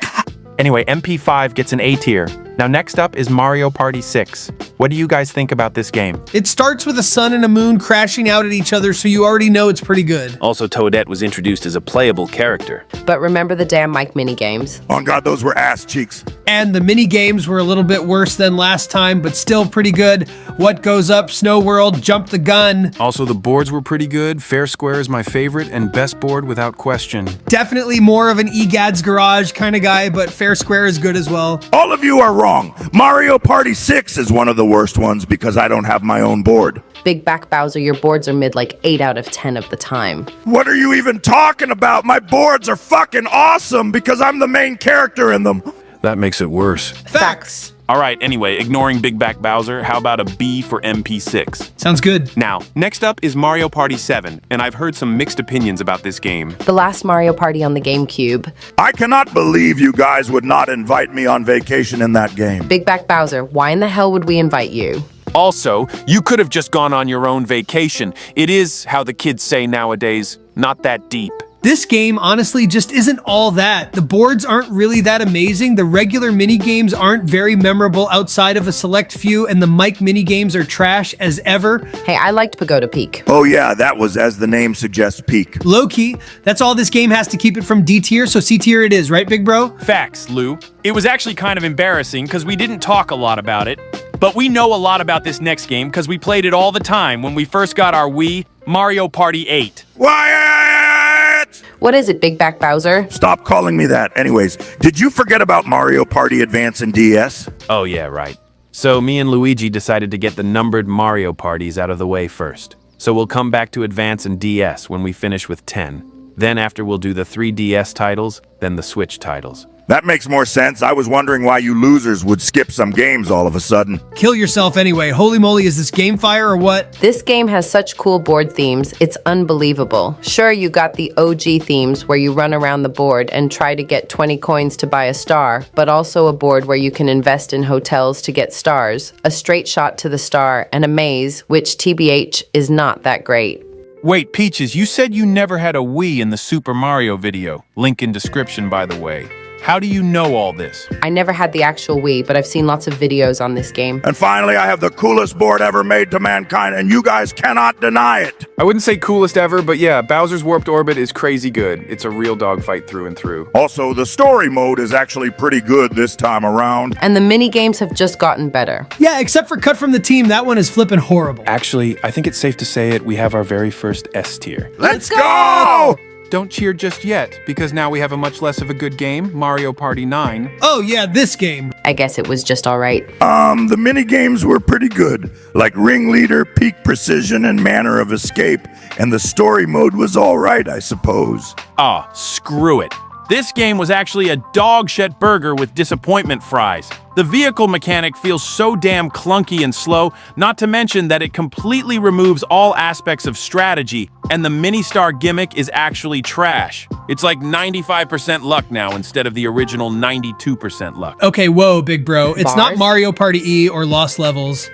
Anyway, MP5 gets an A tier. Now next up is Mario Party 6. What do you guys think about this game? It starts with a sun and a moon crashing out at each other, so you already know it's pretty good. Also, Toadette was introduced as a playable character. But remember the damn Mike minigames. Oh god, those were ass cheeks. And the mini games were a little bit worse than last time, but still pretty good. What Goes Up, Snow World, Jump the Gun. Also, the boards were pretty good. Fair Square is my favorite and best board without question. Definitely more of an EGAD's Garage kind of guy, but Fair Square is good as well. All of you are wrong. Mario Party 6 is one of the worst ones because I don't have my own board. Big Back Bowser, your boards are mid like 8 out of 10 of the time. What are you even talking about? My boards are fucking awesome because I'm the main character in them. That makes it worse. Facts. All right, anyway, ignoring Big Back Bowser, how about a B for MP6? Sounds good. Now, next up is Mario Party 7, and I've heard some mixed opinions about this game. The last Mario Party on the GameCube. I cannot believe you guys would not invite me on vacation in that game. Big Back Bowser, why in the hell would we invite you? Also, you could have just gone on your own vacation. It is, how the kids say nowadays, not that deep. This game honestly just isn't all that. The boards aren't really that amazing, the regular mini-games aren't very memorable outside of a select few, and the mic mini-games are trash as ever. Hey, I liked Pagoda Peak. Oh yeah, that was, as the name suggests, peak. Low-key, that's all this game has to keep it from D tier, so C tier it is, right, big bro? Facts, Lou. It was actually kind of embarrassing because we didn't talk a lot about it. But we know a lot about this next game because we played it all the time when we first got our Wii, Mario Party 8. Wyatt! What is it, Big Back Bowser? Stop calling me that. Anyways, did you forget about Mario Party Advance and DS? Oh yeah, right. So me and Luigi decided to get the numbered Mario parties out of the way first. So we'll come back to Advance and DS when we finish with 10. Then after we'll do the 3DS titles, then the Switch titles. That makes more sense. I was wondering why you losers would skip some games all of a sudden. Kill yourself anyway. Holy moly, is this game fire or what? This game has such cool board themes, it's unbelievable. Sure, you got the OG themes where you run around the board and try to get 20 coins to buy a star, but also a board where you can invest in hotels to get stars, a straight shot to the star, and a maze, which TBH is not that great. Wait, Peaches, you said you never had a Wii in the Super Mario video. Link in description, by the way. How do you know all this? I never had the actual Wii, but I've seen lots of videos on this game. And finally, I have the coolest board ever made to mankind, and you guys cannot deny it. I wouldn't say coolest ever, but yeah, Bowser's Warped Orbit is crazy good. It's a real dogfight through and through. Also, the story mode is actually pretty good this time around. And the mini games have just gotten better. Yeah, except for Cut from the Team, that one is flippin' horrible. Actually, I think it's safe to say it, we have our very first S tier. Let's go! Don't cheer just yet, because now we have a much less of a good game, Mario Party 9. Oh yeah, this game. I guess it was just alright. The mini games were pretty good, like Ringleader, Peak Precision, and Manner of Escape, and the story mode was alright, I suppose. Ah, screw it. This game was actually a dog shit burger with disappointment fries. The vehicle mechanic feels so damn clunky and slow, not to mention that it completely removes all aspects of strategy, and the mini-star gimmick is actually trash. It's like 95% luck now instead of the original 92% luck. Okay, whoa, big bro. It's Bars? not Mario Party E or Lost Levels.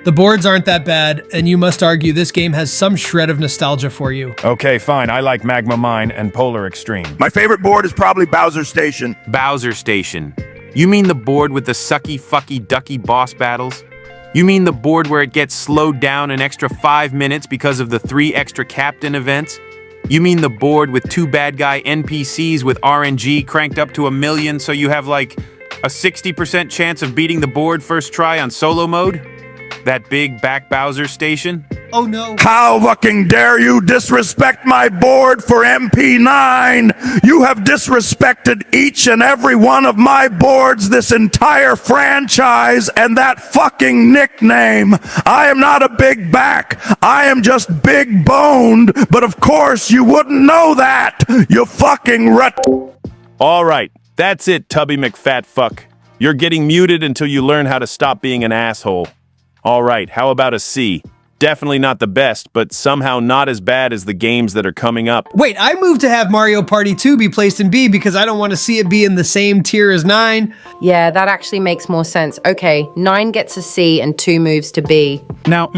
The boards aren't that bad, and you must argue this game has some shred of nostalgia for you. Okay, fine. I like Magma Mine and Polar Extreme. My favorite board is probably Bowser Station. Bowser Station. You mean the board with the sucky fucky ducky boss battles? You mean the board where it gets slowed down an extra 5 minutes because of the 3 extra captain events? You mean the board with 2 bad guy NPCs with RNG cranked up to 1,000,000 so you have like a 60% chance of beating the board first try on solo mode? That big back Bowser Station? Oh no. How fucking dare you disrespect my board for MP9? You have disrespected each and every one of my boards this entire franchise and that fucking nickname. I am not a big back. I am just big boned, but of course you wouldn't know that. You fucking All right, that's it, Tubby McFatfuck. You're getting muted until you learn how to stop being an asshole. All right, how about a C? Definitely not the best, but somehow not as bad as the games that are coming up. Wait, I moved to have Mario Party 2 be placed in B because I don't want to see it be in the same tier as 9. Yeah, that actually makes more sense. Okay, 9 gets a C and 2 moves to B. Now,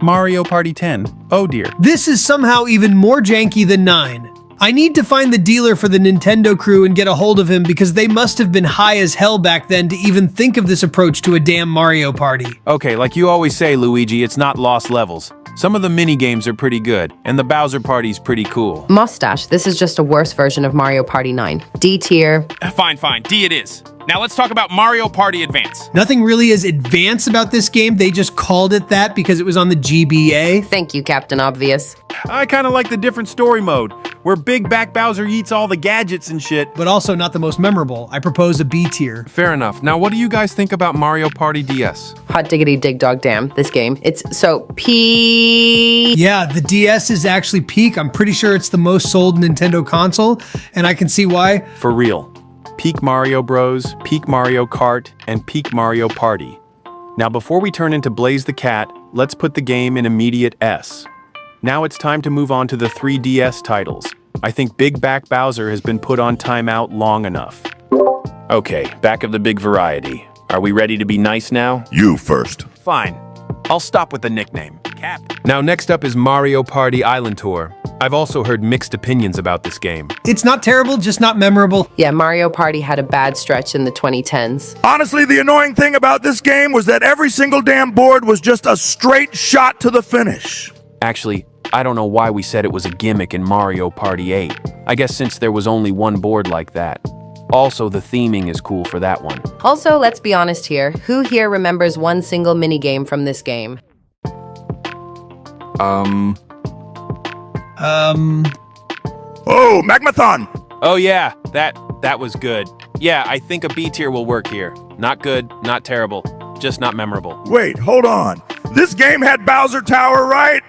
Mario Party 10. Oh dear. This is somehow even more janky than 9. I need to find the dealer for the Nintendo crew and get a hold of him because they must have been high as hell back then to even think of this approach to a damn Mario Party. Okay, like you always say, Luigi, it's not Lost Levels. Some of the mini-games are pretty good, and the Bowser Party's pretty cool. Mustache, this is just a worse version of Mario Party 9. D tier. Fine, D it is. Now let's talk about Mario Party Advance. Nothing really is advanced about this game. They just called it that because it was on the GBA. Thank you, Captain Obvious. I kind of like the different story mode, where Big Back Bowser eats all the gadgets and shit. But also not the most memorable. I propose a B tier. Fair enough. Now, what do you guys think about Mario Party DS? Hot diggity dig dog damn, this game. It's so peak. Yeah, the DS is actually peak. I'm pretty sure it's the most sold Nintendo console, and I can see why. For real. Peak Mario Bros, Peak Mario Kart, and Peak Mario Party. Now before we turn into Blaze the Cat, let's put the game in immediate S. Now it's time to move on to the 3DS titles. I think Big Back Bowser has been put on timeout long enough. Okay, back of the big variety. Are we ready to be nice now? You first. Fine. I'll stop with the nickname. Cap. Now next up is Mario Party Island Tour. I've also heard mixed opinions about this game. It's not terrible, just not memorable. Yeah, Mario Party had a bad stretch in the 2010s. Honestly, the annoying thing about this game was that every single damn board was just a straight shot to the finish. Actually, I don't know why we said it was a gimmick in Mario Party 8. I guess since there was only one board like that. Also, the theming is cool for that one. Also, let's be honest here. Who here remembers one single minigame from this game? Oh, Magmathon! Oh yeah, that was good. Yeah, I think a B tier will work here. Not good, not terrible, just not memorable. Wait, hold on. This game had Bowser Tower, right?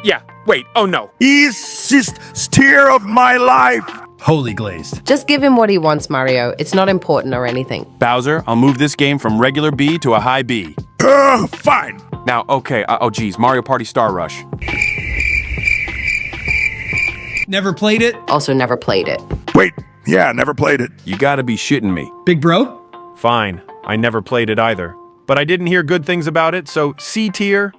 Yeah, wait, oh no. Easiest tier of my life. Holy glazed. Just give him what he wants, Mario. It's not important or anything. Bowser, I'll move this game from regular B to a high B. Fine. Now, okay, oh geez, Mario Party Star Rush. Never played it? Also never played it. Wait, yeah, never played it. You gotta be shitting me. Big bro? Fine, I never played it either. But I didn't hear good things about it, so C tier.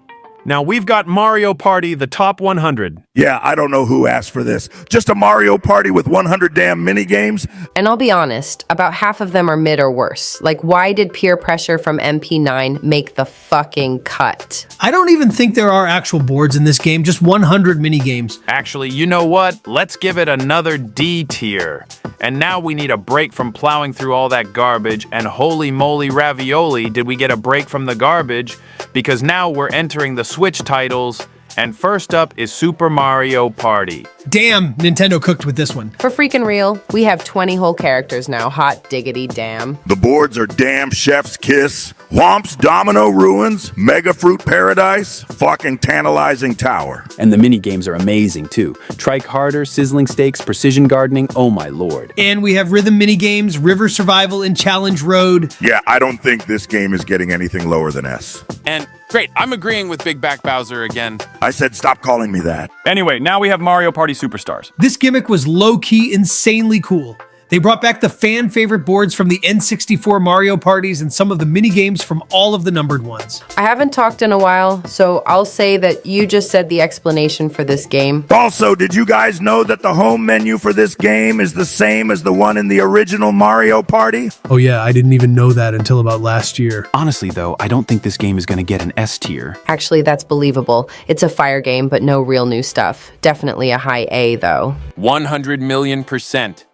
Now we've got Mario Party, the top 100. Yeah, I don't know who asked for this. Just a Mario Party with 100 damn minigames? And I'll be honest, about half of them are mid or worse. Like, why did peer pressure from MP9 make the fucking cut? I don't even think there are actual boards in this game, just 100 minigames. Actually, you know what? Let's give it another D tier. And now we need a break from plowing through all that garbage, and holy moly ravioli, did we get a break from the garbage, because now we're entering the Switch titles, and first up is Super Mario Party. Damn, Nintendo cooked with this one. For freaking real, we have 20 whole characters now, hot diggity damn. The boards are Damn Chef's Kiss, Whomp's Domino Ruins, Mega Fruit Paradise, fucking Tantalizing Tower. And the mini games are amazing too. Trike Harder, Sizzling Steaks, Precision Gardening, oh my lord. And we have rhythm minigames, River Survival, and Challenge Road. Yeah, I don't think this game is getting anything lower than S. And great, I'm agreeing with Big Back Bowser again. I said stop calling me that. Anyway, now we have Mario Party Superstars. This gimmick was low-key insanely cool. They brought back the fan-favorite boards from the N64 Mario parties and some of the mini-games from all of the numbered ones. I haven't talked in a while, so I'll say that you just said the explanation for this game. Also, did you guys know that the home menu for this game is the same as the one in the original Mario Party? Oh yeah, I didn't even know that until about last year. Honestly though, I don't think this game is gonna get an S tier. Actually, that's believable. It's a fire game, but no real new stuff. Definitely a high A, though. 100,000,000%.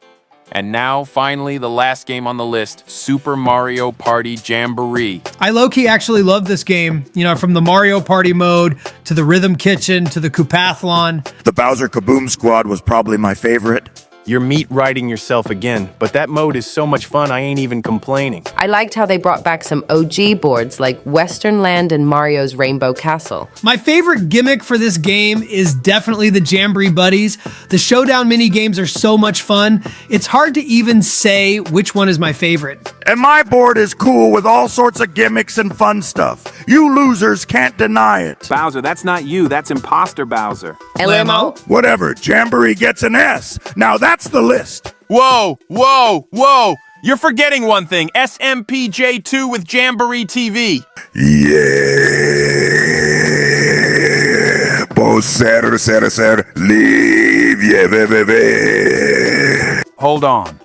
And now, finally, the last game on the list, Super Mario Party Jamboree. I low-key actually love this game. You know, from the Mario Party mode, to the Rhythm Kitchen, to the Koopathlon. The Bowser Kaboom Squad was probably my favorite. You're meat riding yourself again, but that mode is so much fun I ain't even complaining. I liked how they brought back some OG boards like Western Land and Mario's Rainbow Castle. My favorite gimmick for this game is definitely the Jamboree Buddies. The showdown mini games are so much fun. It's hard to even say which one is my favorite. And my board is cool with all sorts of gimmicks and fun stuff. You losers can't deny it. Bowser, that's not you. That's Imposter Bowser. LMO? Whatever, Jamboree gets an S. Now that's the list. Whoa, whoa, whoa! You're forgetting one thing, SMPJ2 with Jamboree TV. Yeah. Ser, leave, yeah, Hold on.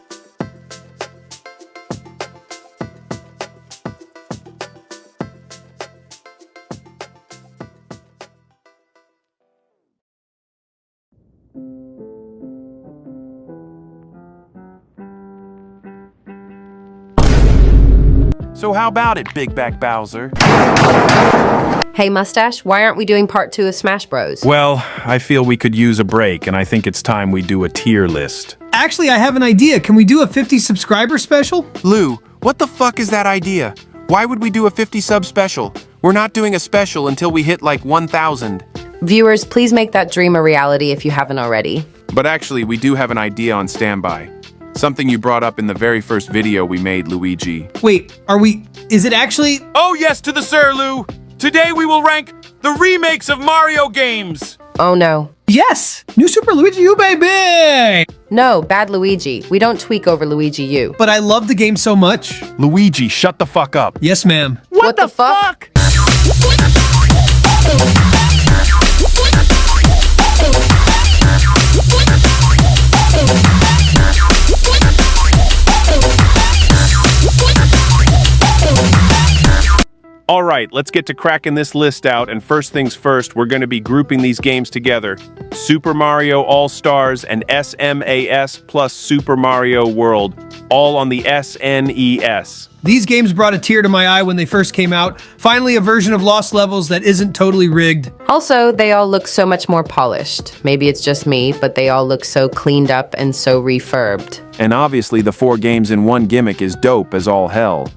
So how about it, Big Back Bowser? Hey, Mustache, why aren't we doing part 2 of Smash Bros? Well, I feel we could use a break, and I think it's time we do a tier list. Actually, I have an idea. Can we do a 50 subscriber special? Lou, what the fuck is that idea? Why would we do a 50 sub special? We're not doing a special until we hit like 1,000. Viewers, please make that dream a reality if you haven't already. But actually, we do have an idea on standby. Something you brought up in the very first video we made, Luigi. Wait, is it actually? Oh yes to the sir, Lou! Today we will rank the remakes of Mario games! Oh no. Yes! New Super Luigi U, baby! No, bad Luigi. We don't tweak over Luigi U. But I love the game so much. Luigi, shut the fuck up. Yes, ma'am. What the fuck? All right, let's get to cracking this list out, and first things first, we're going to be grouping these games together. Super Mario All-Stars and SMAS plus Super Mario World, all on the SNES. These games brought a tear to my eye when they first came out. Finally, a version of Lost Levels that isn't totally rigged. Also, they all look so much more polished. Maybe it's just me, but they all look so cleaned up and so refurbed. And obviously the 4 games in one gimmick is dope as all hell.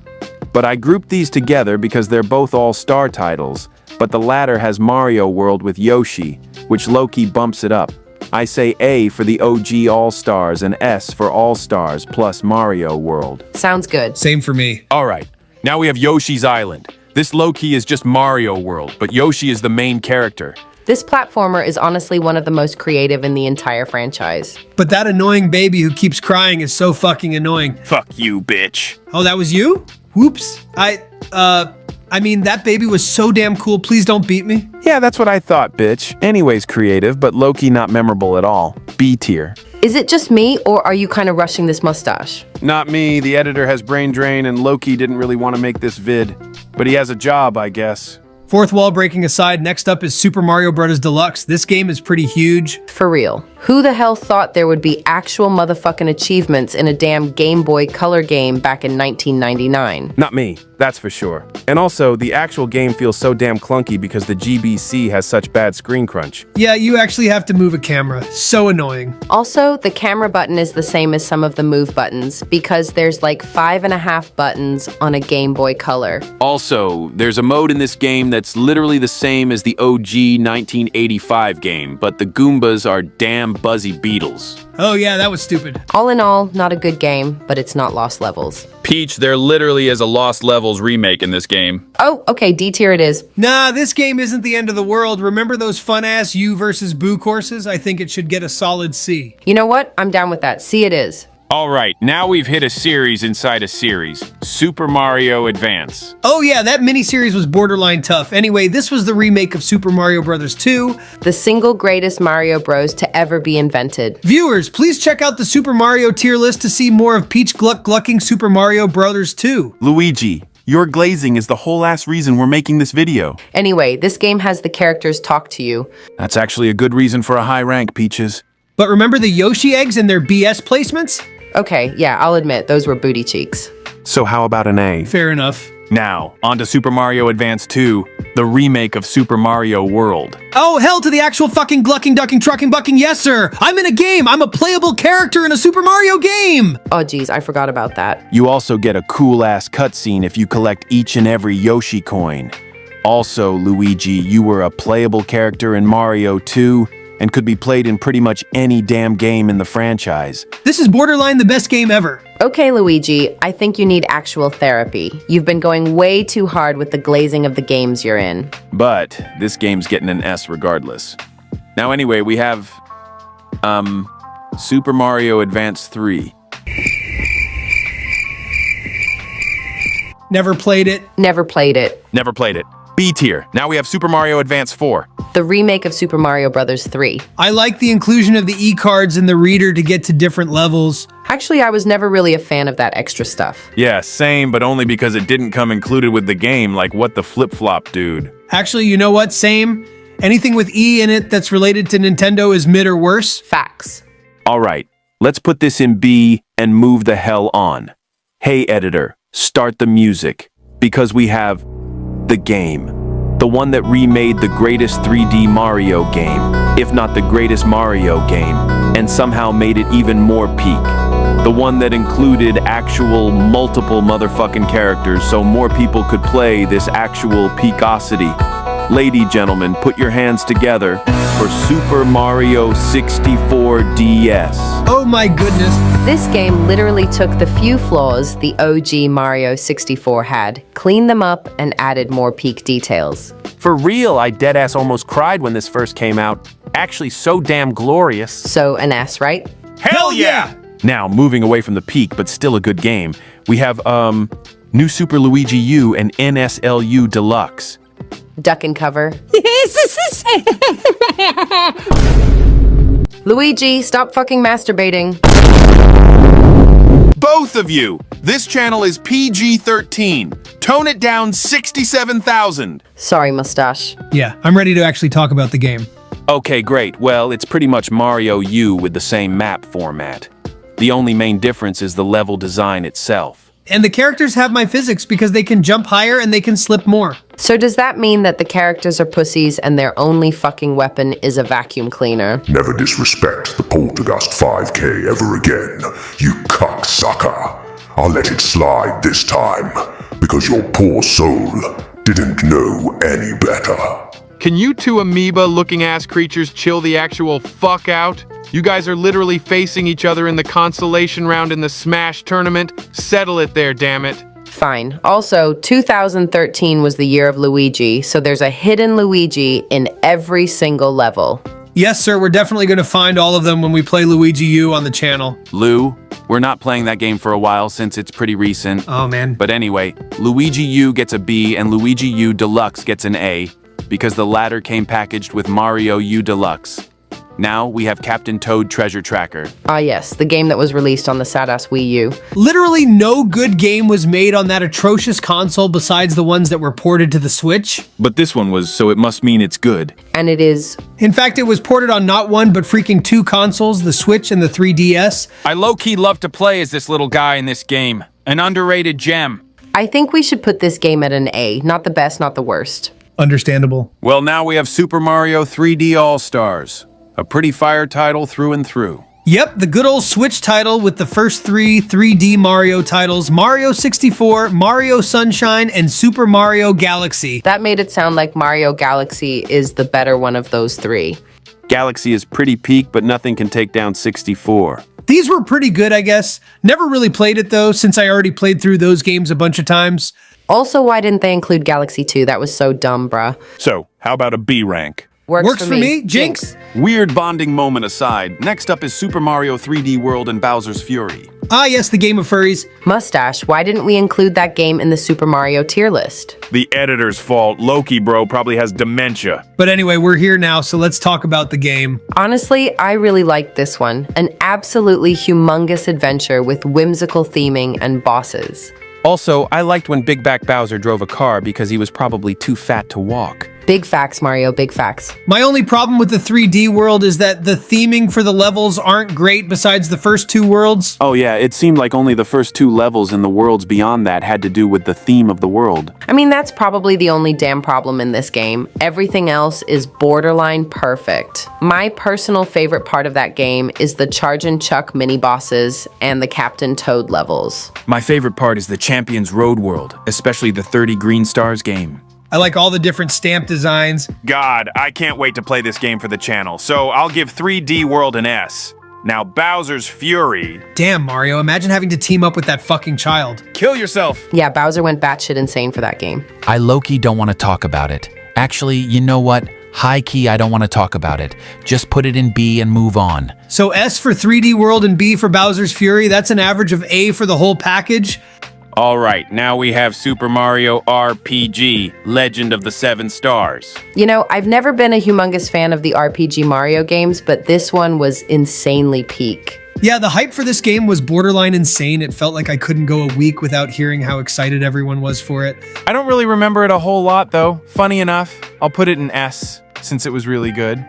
But I grouped these together because they're both all-star titles, but the latter has Mario World with Yoshi, which low-key bumps it up. I say A for the OG All-Stars and S for All-Stars plus Mario World. Sounds good. Same for me. All right, now we have Yoshi's Island. This low-key is just Mario World, but Yoshi is the main character. This platformer is honestly one of the most creative in the entire franchise. But that annoying baby who keeps crying is so fucking annoying. Fuck you, bitch. Oh, that was you? Whoops. I mean, that baby was so damn cool. Please don't beat me. Yeah, that's what I thought, bitch. Anyways, creative, but low-key not memorable at all. B tier. Is it just me, or are you kind of rushing this mustache? Not me. The editor has brain drain, and Loki didn't really want to make this vid. But he has a job, I guess. Fourth wall breaking aside, next up is Super Mario Bros. Deluxe. This game is pretty huge. For real. Who the hell thought there would be actual motherfucking achievements in a damn Game Boy Color game back in 1999? Not me, that's for sure. And also, the actual game feels so damn clunky because the GBC has such bad screen crunch. Yeah, you actually have to move a camera. So annoying. Also, the camera button is the same as some of the move buttons because there's like 5.5 buttons on a Game Boy Color. Also, there's a mode in this game that's literally the same as the OG 1985 game, but the Goombas are damn buzzy beetles. Oh yeah, that was stupid. All in all, not a good game, but it's not Lost Levels. Peach, there literally is a Lost Levels remake in this game. Oh, okay, D tier it is. Nah, this game isn't the end of the world. Remember those fun-ass You versus Boo courses? I think it should get a solid C. You know what? I'm down with that. C it is. All right, now we've hit a series inside a series. Super Mario Advance. Oh yeah, that miniseries was borderline tough. Anyway, this was the remake of Super Mario Bros. 2. The single greatest Mario Bros. To ever be invented. Viewers, please check out the Super Mario tier list to see more of Peach Glucking Super Mario Bros. 2. Luigi, your glazing is the whole ass reason we're making this video. Anyway, this game has the characters talk to you. That's actually a good reason for a high rank, Peaches. But remember the Yoshi eggs and their BS placements? Okay, yeah, I'll admit, those were booty cheeks. So how about an A? Fair enough. Now, on to Super Mario Advance 2, the remake of Super Mario World. Oh, hell to the actual fucking glucking, ducking, trucking, bucking, yes sir! I'm in a game! I'm a playable character in a Super Mario game! Oh geez, I forgot about that. You also get a cool-ass cutscene if you collect each and every Yoshi coin. Also, Luigi, you were a playable character in Mario 2, and could be played in pretty much any damn game in the franchise. This is borderline the best game ever. Okay, Luigi, I think you need actual therapy. You've been going way too hard with the glazing of the games you're in. But this game's getting an S regardless. Now anyway, we have, Super Mario Advance 3. Never played it. Never played it. Never played it. B tier. Now we have Super Mario Advance 4. The remake of Super Mario Bros. 3. I like the inclusion of the e-cards in the reader to get to different levels. Actually, I was never really a fan of that extra stuff. Yeah, same, but only because it didn't come included with the game, like what the flip-flop, dude. Actually, you know what? Same. Anything with E in it that's related to Nintendo is mid or worse. Facts. All right, let's put this in B and move the hell on. Hey, editor, start the music, because we have the game. The one that remade the greatest 3D Mario game, if not the greatest Mario game, and somehow made it even more peak. The one that included actual multiple motherfucking characters so more people could play this actual peakosity. Ladies, gentlemen, put your hands together for Super Mario 64 DS. Oh my goodness. This game literally took the few flaws the OG Mario 64 had, cleaned them up, and added more peak details. For real, I deadass almost cried when this first came out. Actually, so damn glorious. So an S, right? Hell yeah! Now, moving away from the peak, but still a good game, we have, New Super Luigi U and NSLU Deluxe. Duck and cover. Luigi, stop fucking masturbating. Both of you! This channel is PG-13. Tone it down 67,000. Sorry, Mustache. Yeah, I'm ready to actually talk about the game. Okay, great. Well, it's pretty much Mario U with the same map format. The only main difference is the level design itself. And the characters have my physics because they can jump higher and they can slip more. So does that mean that the characters are pussies and their only fucking weapon is a vacuum cleaner? Never disrespect the Poltergeist 5K ever again, you cocksucker. I'll let it slide this time, because your poor soul didn't know any better. Can you two amoeba-looking ass creatures chill the actual fuck out? You guys are literally facing each other in the consolation round in the Smash tournament. Settle it there, damn it. Fine. Also, 2013 was the year of Luigi, so there's a hidden Luigi in every single level. Yes, sir, we're definitely going to find all of them when we play Luigi U on the channel. Lou, we're not playing that game for a while since it's pretty recent. Oh, man. But anyway, Luigi U gets a B and Luigi U Deluxe gets an A, because the latter came packaged with Mario U Deluxe. Now we have Captain Toad Treasure Tracker. Ah yes, the game that was released on the sad-ass Wii U. Literally no good game was made on that atrocious console besides the ones that were ported to the Switch. But this one was, so it must mean it's good. And it is. In fact, it was ported on not one, but freaking two consoles, the Switch and the 3DS. I low-key love to play as this little guy in this game. An underrated gem. I think we should put this game at an A. Not the best, not the worst. Understandable. Well, now we have Super Mario 3D All-Stars. A pretty fire title through and through. Yep, the good old Switch title with the first three 3D Mario titles, Mario 64, Mario Sunshine, and Super Mario Galaxy. That made it sound like Mario Galaxy is the better one of those three. Galaxy is pretty peak, but nothing can take down 64. These were pretty good, I guess. Never really played it though, since I already played through those games a bunch of times. Also, why didn't they include Galaxy 2? That was so dumb, bruh. So, how about a B rank? Works for me. Jinx. Weird bonding moment aside, next up is Super Mario 3D World and Bowser's Fury. Ah, yes, the game of furries. Mustache, why didn't we include that game in the Super Mario tier list? The editor's fault. Loki, bro, probably has dementia. But anyway, we're here now, so let's talk about the game. Honestly, I really liked this one. An absolutely humongous adventure with whimsical theming and bosses. Also, I liked when Big Back Bowser drove a car because he was probably too fat to walk. Big facts, Mario, big facts. My only problem with the 3D world is that the theming for the levels aren't great besides the first two worlds. Oh yeah, it seemed like only the first two levels and the worlds beyond that had to do with the theme of the world. I mean, that's probably the only damn problem in this game. Everything else is borderline perfect. My personal favorite part of that game is the Charge and Chuck mini-bosses and the Captain Toad levels. My favorite part is the Champions Road world, especially the 30 Green Stars game. I like all the different stamp designs. God, I can't wait to play this game for the channel, so I'll give 3D World an S. Now, Bowser's Fury. Damn, Mario, imagine having to team up with that fucking child. Kill yourself. Yeah, Bowser went batshit insane for that game. I low-key don't want to talk about it. Actually, you know what? High-key, I don't want to talk about it. Just put it in B and move on. So S for 3D World and B for Bowser's Fury, that's an average of A for the whole package. All right, now we have Super Mario RPG, Legend of the Seven Stars. You know, I've never been a humongous fan of the RPG Mario games, but this one was insanely peak. Yeah, the hype for this game was borderline insane. It felt like I couldn't go a week without hearing how excited everyone was for it. I don't really remember it a whole lot, though. Funny enough, I'll put it in S, since it was really good.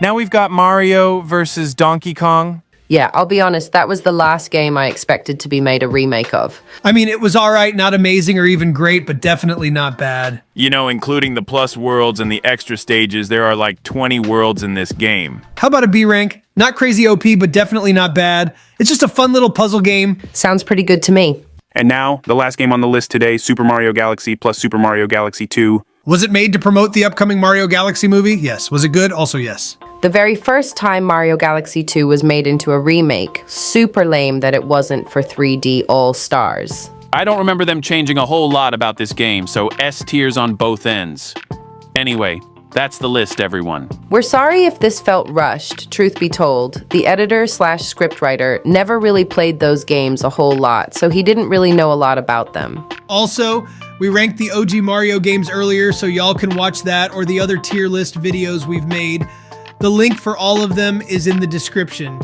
Now we've got Mario versus Donkey Kong. Yeah, I'll be honest, that was the last game I expected to be made a remake of. I mean, it was alright, not amazing or even great, but definitely not bad. You know, including the plus worlds and the extra stages, there are like 20 worlds in this game. How about a B rank? Not crazy OP, but definitely not bad. It's just a fun little puzzle game. Sounds pretty good to me. And now, the last game on the list today, Super Mario Galaxy plus Super Mario Galaxy 2. Was it made to promote the upcoming Mario Galaxy movie? Yes. Was it good? Also yes. The very first time Mario Galaxy 2 was made into a remake, super lame that it wasn't for 3D All-Stars. I don't remember them changing a whole lot about this game, so S tiers on both ends. Anyway, that's the list, everyone. We're sorry if this felt rushed, truth be told. The editor/scriptwriter never really played those games a whole lot, so he didn't really know a lot about them. Also, we ranked the OG Mario games earlier, so y'all can watch that or the other tier list videos we've made. The link for all of them is in the description.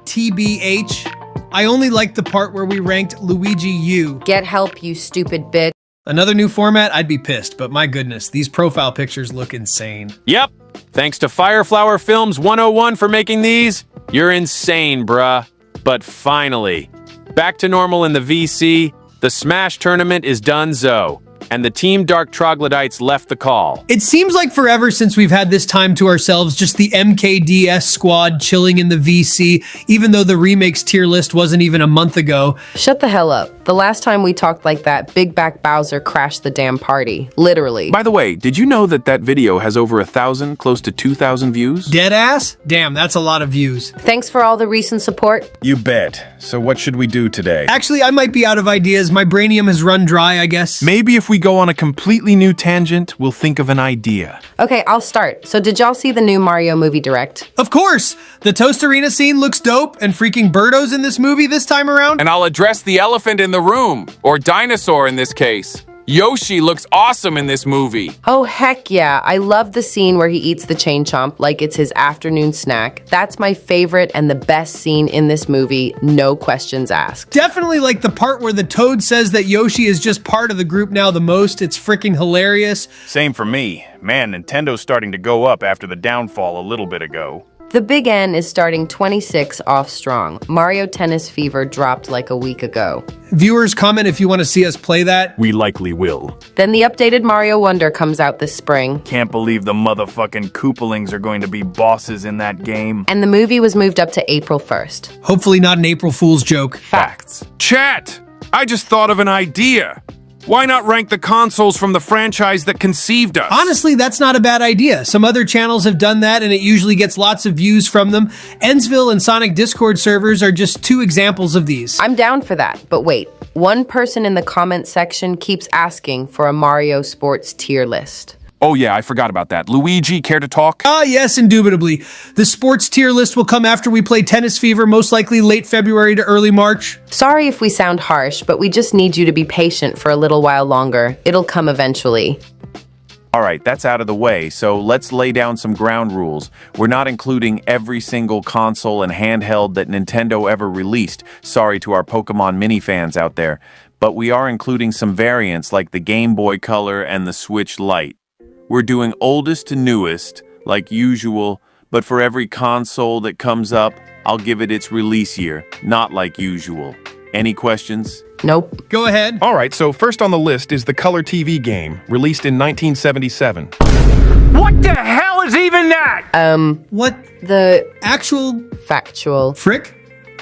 TBH. I only liked the part where we ranked Luigi U. Get help, you stupid bitch. Another new format, I'd be pissed, but my goodness, these profile pictures look insane. Yep. Thanks to Fireflower Films 101 for making these. You're insane, bruh. But finally, back to normal in the VC, the Smash tournament is donezo, and the Team Dark Troglodytes left the call. It seems like forever since we've had this time to ourselves, just the MKDS Squad chilling in the VC, even though the Remakes tier list wasn't even a month ago. Shut the hell up. The last time we talked like that, Big Back Bowser crashed the damn party. Literally. By the way, did you know that that video has over 1,000, close to 2,000 views? Deadass? Damn, that's a lot of views. Thanks for all the recent support. You bet. So what should we do today? Actually, I might be out of ideas. My brainium has run dry, I guess. Maybe if we go on a completely new tangent, we'll think of an idea. Okay, I'll start. So did y'all see the new Mario movie direct? Of course! The Toast Arena scene looks dope, and freaking Birdo's in this movie this time around. And I'll address the elephant in the room, or dinosaur in this case. Yoshi looks awesome in this movie. Oh, heck yeah. I love the scene where he eats the chain chomp like it's his afternoon snack. That's my favorite and the best scene in this movie, no questions asked. Definitely like the part where the Toad says that Yoshi is just part of the group now the most. It's freaking hilarious. Same for me. Man, Nintendo's starting to go up after the downfall a little bit ago. The Big N is starting 26 off strong. Mario Tennis Fever dropped like a week ago. Viewers, comment if you want to see us play that. We likely will. Then the updated Mario Wonder comes out this spring. Can't believe the motherfucking Koopalings are going to be bosses in that game. And the movie was moved up to April 1st. Hopefully not an April Fool's joke. Facts. Chat! I just thought of an idea. Why not rank the consoles from the franchise that conceived us? Honestly, that's not a bad idea. Some other channels have done that and it usually gets lots of views from them. Ensville and Sonic Discord servers are just two examples of these. I'm down for that, but wait. One person in the comment section keeps asking for a Mario Sports tier list. Oh yeah, I forgot about that. Luigi, care to talk? Ah, yes, indubitably. The sports tier list will come after we play Tennis Fever, most likely late February to early March. Sorry if we sound harsh, but we just need you to be patient for a little while longer. It'll come eventually. Alright, that's out of the way, so let's lay down some ground rules. We're not including every single console and handheld that Nintendo ever released. Sorry to our Pokemon mini fans out there. But we are including some variants like the Game Boy Color and the Switch Lite. We're doing oldest to newest, like usual, but for every console that comes up, I'll give it its release year, not like usual. Any questions? Nope. Go ahead. All right, so first on the list is the Color TV game, released in 1977. What the hell is even that? What? The actual factual frick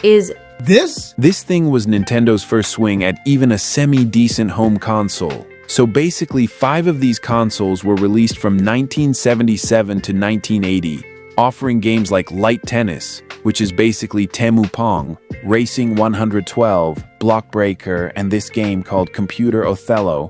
is this? This thing was Nintendo's first swing at even a semi-decent home console. So basically, 5 of these consoles were released from 1977 to 1980, offering games like Light Tennis, which is basically Temu Pong, Racing 112, Block Breaker, and this game called Computer Othello.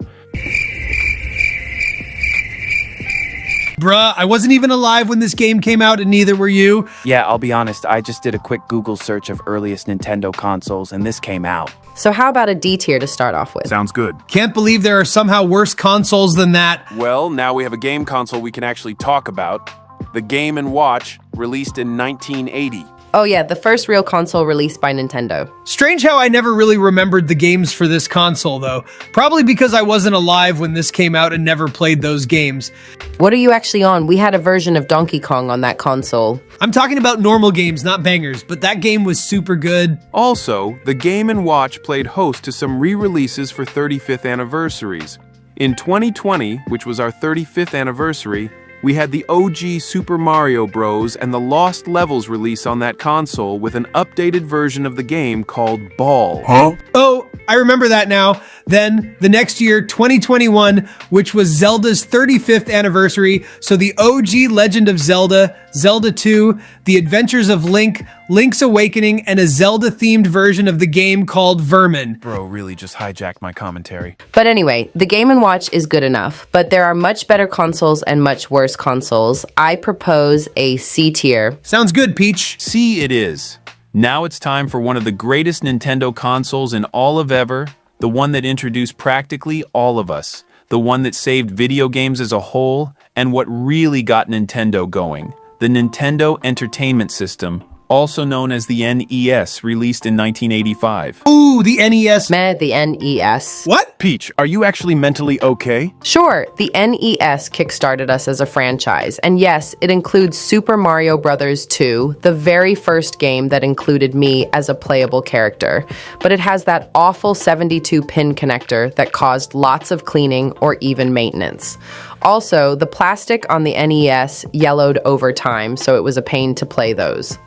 Bruh, I wasn't even alive when this game came out and neither were you. Yeah, I'll be honest, I just did a quick Google search of earliest Nintendo consoles and this came out. So how about a D tier to start off with? Sounds good. Can't believe there are somehow worse consoles than that. Well, now we have a game console we can actually talk about. The Game & Watch, released in 1980. Oh yeah, the first real console released by Nintendo. Strange how I never really remembered the games for this console though. Probably because I wasn't alive when this came out and never played those games. What are you actually on? We had a version of Donkey Kong on that console. I'm talking about normal games, not bangers, but that game was super good. Also, the Game & Watch played host to some re-releases for 35th anniversaries. In 2020, which was our 35th anniversary, we had the OG Super Mario Bros. And the Lost Levels release on that console with an updated version of the game called Ball. Huh? Oh, I remember that now. Then, the next year, 2021, which was Zelda's 35th anniversary, so the OG Legend of Zelda, Zelda 2, The Adventures of Link, Link's Awakening, and a Zelda-themed version of the game called Vermin. Bro really just hijacked my commentary. But anyway, the Game & Watch is good enough, but there are much better consoles and much worse consoles. I propose a C tier. Sounds good, Peach. C it is. Now it's time for one of the greatest Nintendo consoles in all of ever, the one that introduced practically all of us, the one that saved video games as a whole, and what really got Nintendo going, the Nintendo Entertainment System, also known as the NES, released in 1985. Ooh, the NES. Meh, the NES. What? Peach, are you actually mentally okay? Sure, the NES kickstarted us as a franchise, and yes, it includes Super Mario Bros. 2, the very first game that included me as a playable character, but it has that awful 72-pin connector that caused lots of cleaning or even maintenance. Also, the plastic on the NES yellowed over time, so it was a pain to play those.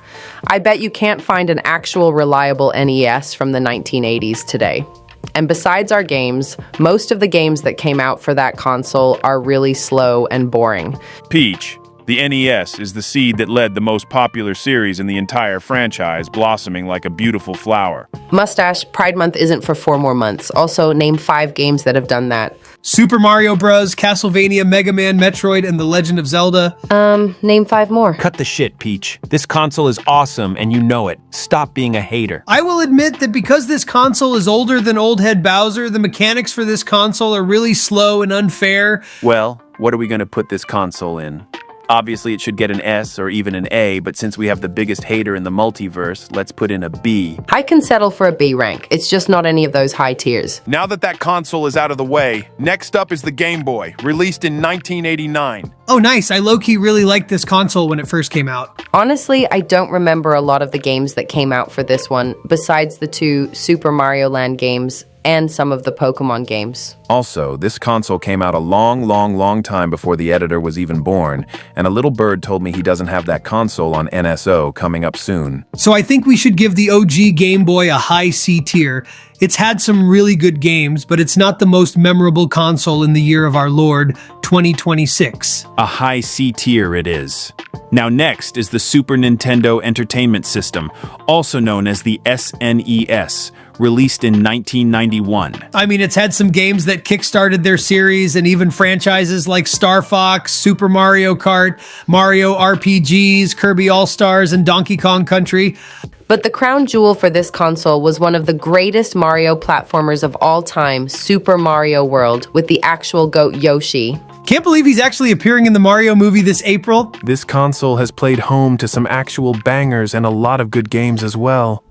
I bet you can't find an actual reliable NES from the 1980s today. And besides our games, most of the games that came out for that console are really slow and boring. Peach, the NES is the seed that led the most popular series in the entire franchise, blossoming like a beautiful flower. Mustache, Pride Month isn't for 4 more months. Also, name 5 games that have done that. Super Mario Bros., Castlevania, Mega Man, Metroid, and The Legend of Zelda. Name 5 more. Cut the shit, Peach. This console is awesome, and you know it. Stop being a hater. I will admit that because this console is older than Old Head Bowser, the mechanics for this console are really slow and unfair. Well, what are we going to put this console in? Obviously, it should get an S or even an A, but since we have the biggest hater in the multiverse, let's put in a B. I can settle for a B rank. It's just not any of those high tiers. Now that console is out of the way, next up is the Game Boy, released in 1989. Oh, nice. I low-key really liked this console when it first came out. Honestly, I don't remember a lot of the games that came out for this one, besides the 2 Super Mario Land games and some of the Pokemon games. Also, this console came out a long time before the editor was even born, and a little bird told me he doesn't have that console on NSO coming up soon. So I think we should give the OG Game Boy a high C tier. It's had some really good games, but it's not the most memorable console in the year of our Lord, 2026. A high C tier it is. Now next is the Super Nintendo Entertainment System, also known as the SNES, released in 1991. I mean, it's had some games that kickstarted their series and even franchises like Star Fox, Super Mario Kart, Mario RPGs, Kirby All-Stars, and Donkey Kong Country. But the crown jewel for this console was one of the greatest Mario platformers of all time, Super Mario World, with the actual goat Yoshi. Can't believe he's actually appearing in the Mario movie this April. This console has played home to some actual bangers and a lot of good games as well.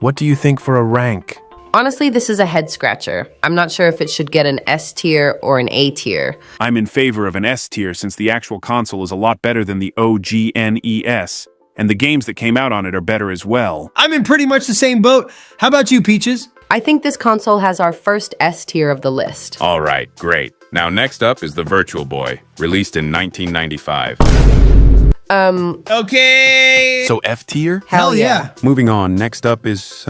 What do you think for a rank? Honestly, this is a head-scratcher. I'm not sure if it should get an S tier or an A tier. I'm in favor of an S tier since the actual console is a lot better than the OG NES, and the games that came out on it are better as well. I'm in pretty much the same boat. How about you, Peaches? I think this console has our first S tier of the list. All right, great. Now next up is the Virtual Boy, released in 1995. Okay. So F tier? Hell yeah. Moving on, next up is,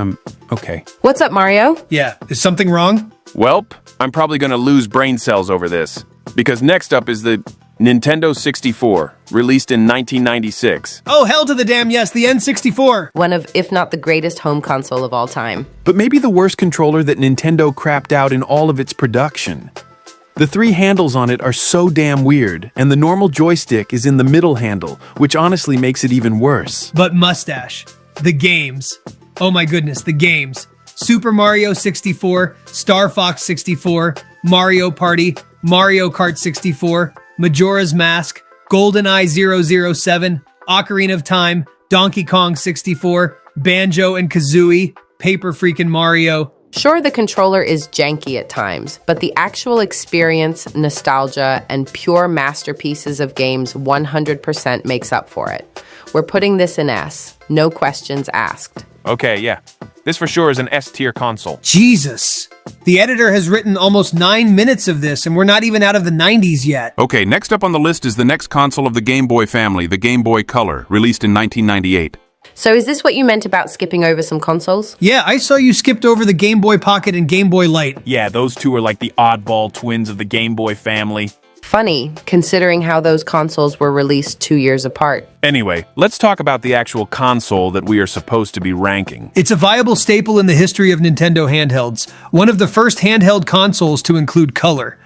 okay. What's up, Mario? Yeah, is something wrong? Welp, I'm probably gonna lose brain cells over this. Because next up is the Nintendo 64, released in 1996. Oh, hell to the damn yes, the N64. One of, if not the greatest home console of all time. But maybe the worst controller that Nintendo crapped out in all of its production. The 3 handles on it are so damn weird, and the normal joystick is in the middle handle, which honestly makes it even worse. But Mustache, the games. Oh my goodness, the games. Super Mario 64, Star Fox 64, Mario Party, Mario Kart 64, Majora's Mask, GoldenEye 007, Ocarina of Time, Donkey Kong 64, Banjo and Kazooie, Paper Freakin' Mario. Sure, the controller is janky at times, but the actual experience, nostalgia, and pure masterpieces of games 100% makes up for it. We're putting this in S. No questions asked. Okay, yeah. This for sure is an S-tier console. Jesus. The editor has written almost 9 minutes of this, and we're not even out of the 90s yet. Okay, next up on the list is the next console of the Game Boy family, the Game Boy Color, released in 1998. So is this what you meant about skipping over some consoles? Yeah, I saw you skipped over the Game Boy Pocket and Game Boy Light. Yeah, those two are like the oddball twins of the Game Boy family. Funny, considering how those consoles were released 2 years apart. Anyway, let's talk about the actual console that we are supposed to be ranking. It's a viable staple in the history of Nintendo handhelds. One of the first handheld consoles to include color.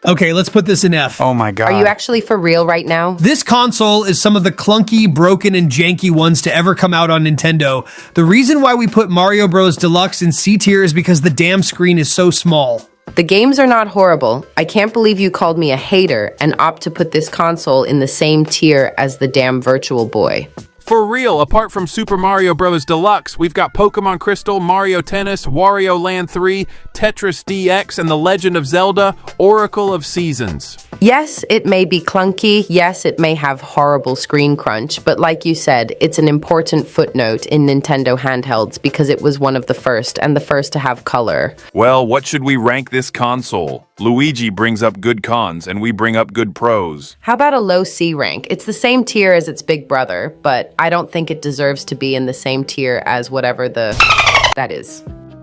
Okay, let's put this in F. Oh my god. Are you actually for real right now? This console is some of the clunky, broken, and janky ones to ever come out on Nintendo. The reason why we put Mario Bros. Deluxe in C tier is because the damn screen is so small. The games are not horrible. I can't believe you called me a hater and opt to put this console in the same tier as the damn Virtual Boy. For real, apart from Super Mario Bros. Deluxe, we've got Pokemon Crystal, Mario Tennis, Wario Land 3, Tetris DX, and The Legend of Zelda, Oracle of Seasons. Yes, it may be clunky. Yes, it may have horrible screen crunch, but like you said, it's an important footnote in Nintendo handhelds because it was one of the first, and the first to have color. Well, what should we rank this console? Luigi brings up good cons, and we bring up good pros. How about a low C rank? It's the same tier as its big brother, but I don't think it deserves to be in the same tier as whatever that is.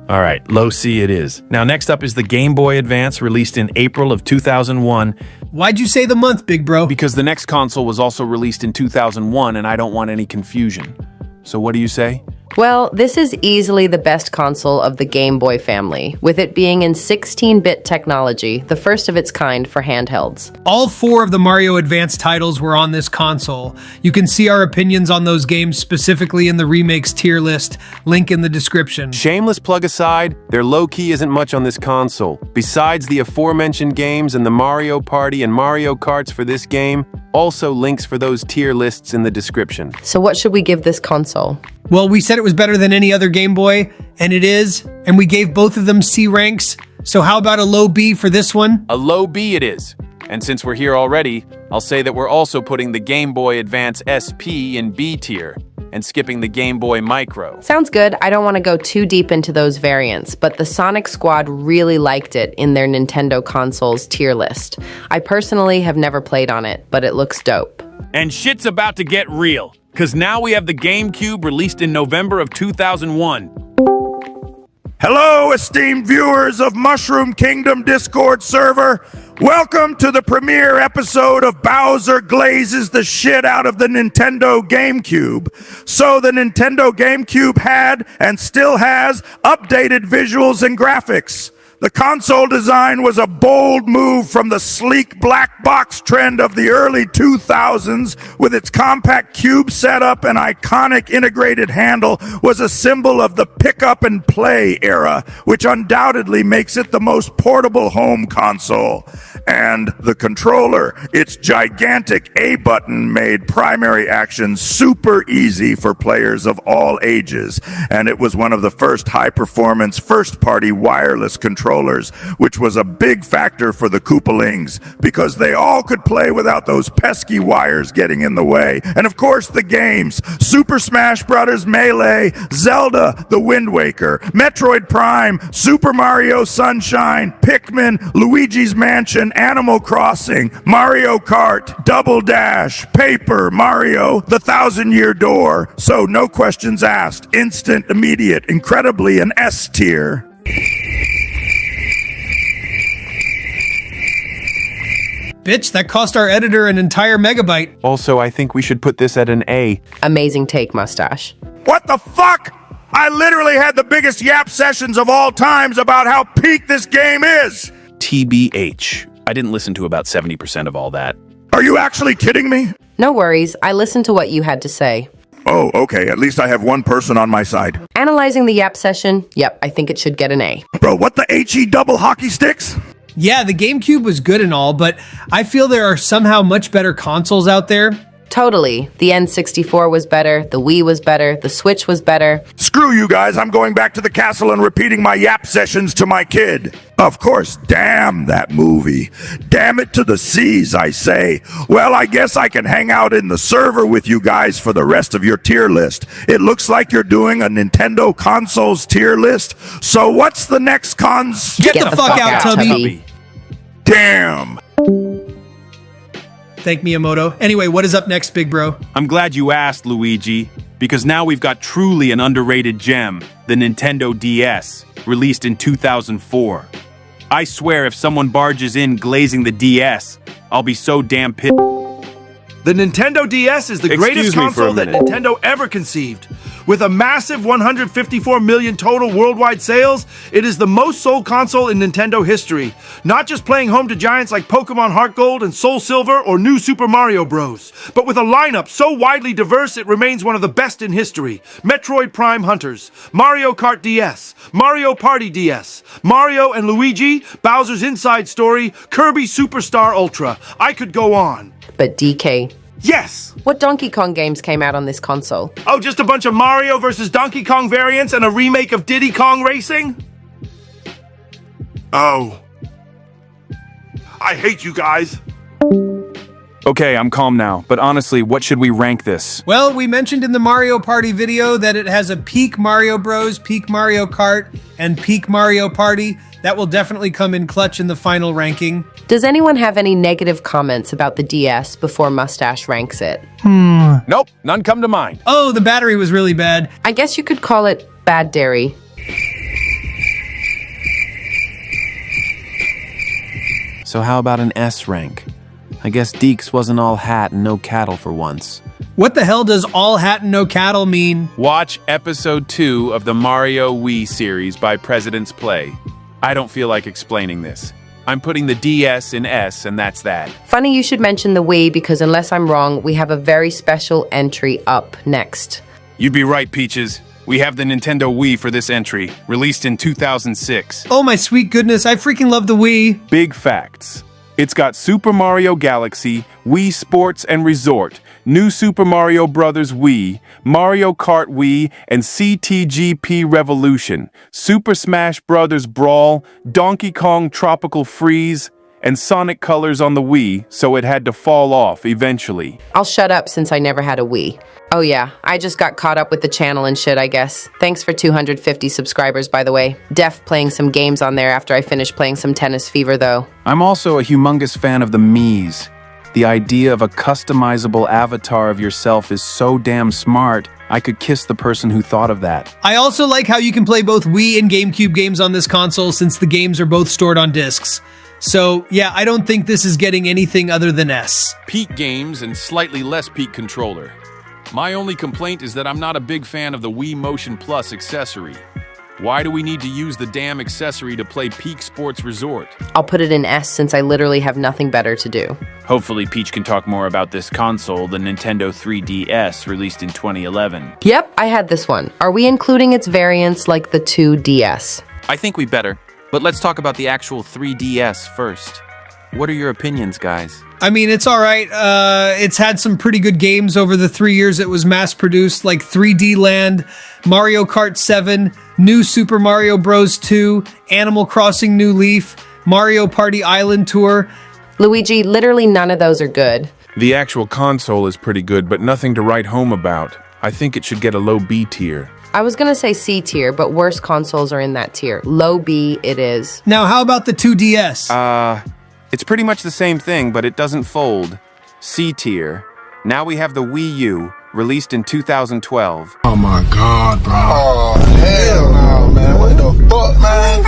All right, low C it is. Now, next up is the Game Boy Advance, released in April of 2001. Why'd you say the month, big bro? Because the next console was also released in 2001, and I don't want any confusion. So what do you say? Well, this is easily the best console of the Game Boy family, with it being in 16-bit technology, the first of its kind for handhelds. All 4 of the Mario Advance titles were on this console. You can see our opinions on those games specifically in the Remakes tier list, link in the description. Shameless plug aside, there low-key isn't much on this console. Besides the aforementioned games and the Mario Party and Mario Karts for this game, also links for those tier lists in the description. So what should we give this console? Well, we said it was better than any other Game Boy, and it is, and we gave both of them C ranks. So how about a low B for this one? A low B it is. And since we're here already, I'll say that we're also putting the Game Boy Advance SP in B tier, and skipping the Game Boy Micro. Sounds good. I don't want to go too deep into those variants, but the Sonic Squad really liked it in their Nintendo consoles tier list. I personally have never played on it, but it looks dope. And shit's about to get real, because now we have the GameCube released in November of 2001. Hello, esteemed viewers of Mushroom Kingdom Discord server. Welcome to the premiere episode of Bowser Glazes the Shit Out of the Nintendo GameCube. So the Nintendo GameCube had, and still has, updated visuals and graphics. The console design was a bold move from the sleek black box trend of the early 2000s, with its compact cube setup and iconic integrated handle was a symbol of the pick up and play era, which undoubtedly makes it the most portable home console. And the controller, its gigantic A button made primary action super easy for players of all ages, and it was one of the first high-performance first-party wireless controllers, which was a big factor for the Koopalings, because they all could play without those pesky wires getting in the way. And of course the games, Super Smash Bros. Melee, Zelda, The Wind Waker, Metroid Prime, Super Mario Sunshine, Pikmin, Luigi's Mansion, Animal Crossing, Mario Kart, Double Dash, Paper Mario, The Thousand-Year Door. So no questions asked, instant, immediate, incredibly an S tier. Bitch, that cost our editor an entire megabyte. Also, I think we should put this at an A. Amazing take, Mustache. What the fuck? I literally had the biggest yap sessions of all times about how peak this game is. TBH. I didn't listen to about 70% of all that. Are you actually kidding me? No worries. I listened to what you had to say. Oh, okay. At least I have one person on my side. Analyzing the Yap session, yep, I think it should get an A. Bro, what the HE double hockey sticks? Yeah, the GameCube was good and all, but I feel there are somehow much better consoles out there. Totally. The N64 was better, the Wii was better, the Switch was better. Screw you guys, I'm going back to the castle and repeating my yap sessions to my kid. Of course, damn that movie. Damn it to the seas, I say. Well, I guess I can hang out in the server with you guys for the rest of your tier list. It looks like you're doing a Nintendo consoles tier list. So what's the next cons? Get the fuck out, Tubby. Damn. Thank Miyamoto. Anyway, what is up next, big bro? I'm glad you asked, Luigi, because now we've got truly an underrated gem, the Nintendo DS, released in 2004. I swear if someone barges in glazing the DS, I'll be so damn pissed. The Nintendo DS is the greatest console that Nintendo ever conceived. With a massive 154 million total worldwide sales, it is the most sold console in Nintendo history. Not just playing home to giants like Pokemon Heart Gold and Soul Silver or New Super Mario Bros., but with a lineup so widely diverse it remains one of the best in history. Metroid Prime Hunters, Mario Kart DS, Mario Party DS, Mario and Luigi, Bowser's Inside Story, Kirby Superstar Ultra. I could go on. But DK, Yes! What Donkey Kong games came out on this console? Oh, just a bunch of Mario versus Donkey Kong variants and a remake of Diddy Kong Racing? Oh. I hate you guys. Okay, I'm calm now, but honestly, what should we rank this? Well, we mentioned in the Mario Party video that it has a peak Mario Bros, peak Mario Kart, and peak Mario Party. That will definitely come in clutch in the final ranking. Does anyone have any negative comments about the DS before Mustache ranks it? Nope, none come to mind. Oh, the battery was really bad. I guess you could call it bad dairy. So how about an S rank? I guess Deeks wasn't all hat and no cattle for once. What the hell does all hat and no cattle mean? Watch episode 2 of the Mario Wii series by President's Play. I don't feel like explaining this. I'm putting the DS in S, and that's that. Funny you should mention the Wii, because unless I'm wrong, we have a very special entry up next. You'd be right, Peaches. We have the Nintendo Wii for this entry, released in 2006. Oh my sweet goodness, I freaking love the Wii. Big facts. It's got Super Mario Galaxy, Wii Sports and Resort, New Super Mario Bros. Wii, Mario Kart Wii, and CTGP Revolution, Super Smash Bros. Brawl, Donkey Kong Tropical Freeze, and Sonic Colors on the Wii, so it had to fall off eventually. I'll shut up since I never had a Wii. Oh yeah, I just got caught up with the channel and shit, I guess. Thanks for 250 subscribers, by the way. Def playing some games on there after I finished playing some Tennis Fever, though. I'm also a humongous fan of the Miis. The idea of a customizable avatar of yourself is so damn smart, I could kiss the person who thought of that. I also like how you can play both Wii and GameCube games on this console since the games are both stored on discs. So, yeah, I don't think this is getting anything other than S. Peak games and slightly less peak controller. My only complaint is that I'm not a big fan of the Wii Motion Plus accessory. Why do we need to use the damn accessory to play Peak Sports Resort? I'll put it in S since I literally have nothing better to do. Hopefully Peach can talk more about this console, the Nintendo 3DS, released in 2011. Yep, I had this one. Are we including its variants like the 2DS? I think we better, but let's talk about the actual 3DS first. What are your opinions, guys? I mean, it's all right. It's had some pretty good games over the 3 years it was mass-produced, like 3D Land, Mario Kart 7, New Super Mario Bros. 2, Animal Crossing New Leaf, Mario Party Island Tour. Luigi, literally none of those are good. The actual console is pretty good, but nothing to write home about. I think it should get a low B tier. I was gonna say C tier, but worse consoles are in that tier. Low B it is. Now, how about the 2DS? It's pretty much the same thing, but it doesn't fold. C tier. Now we have the Wii U, released in 2012. Oh my god, bro. Oh, hell no, man. What the fuck, man?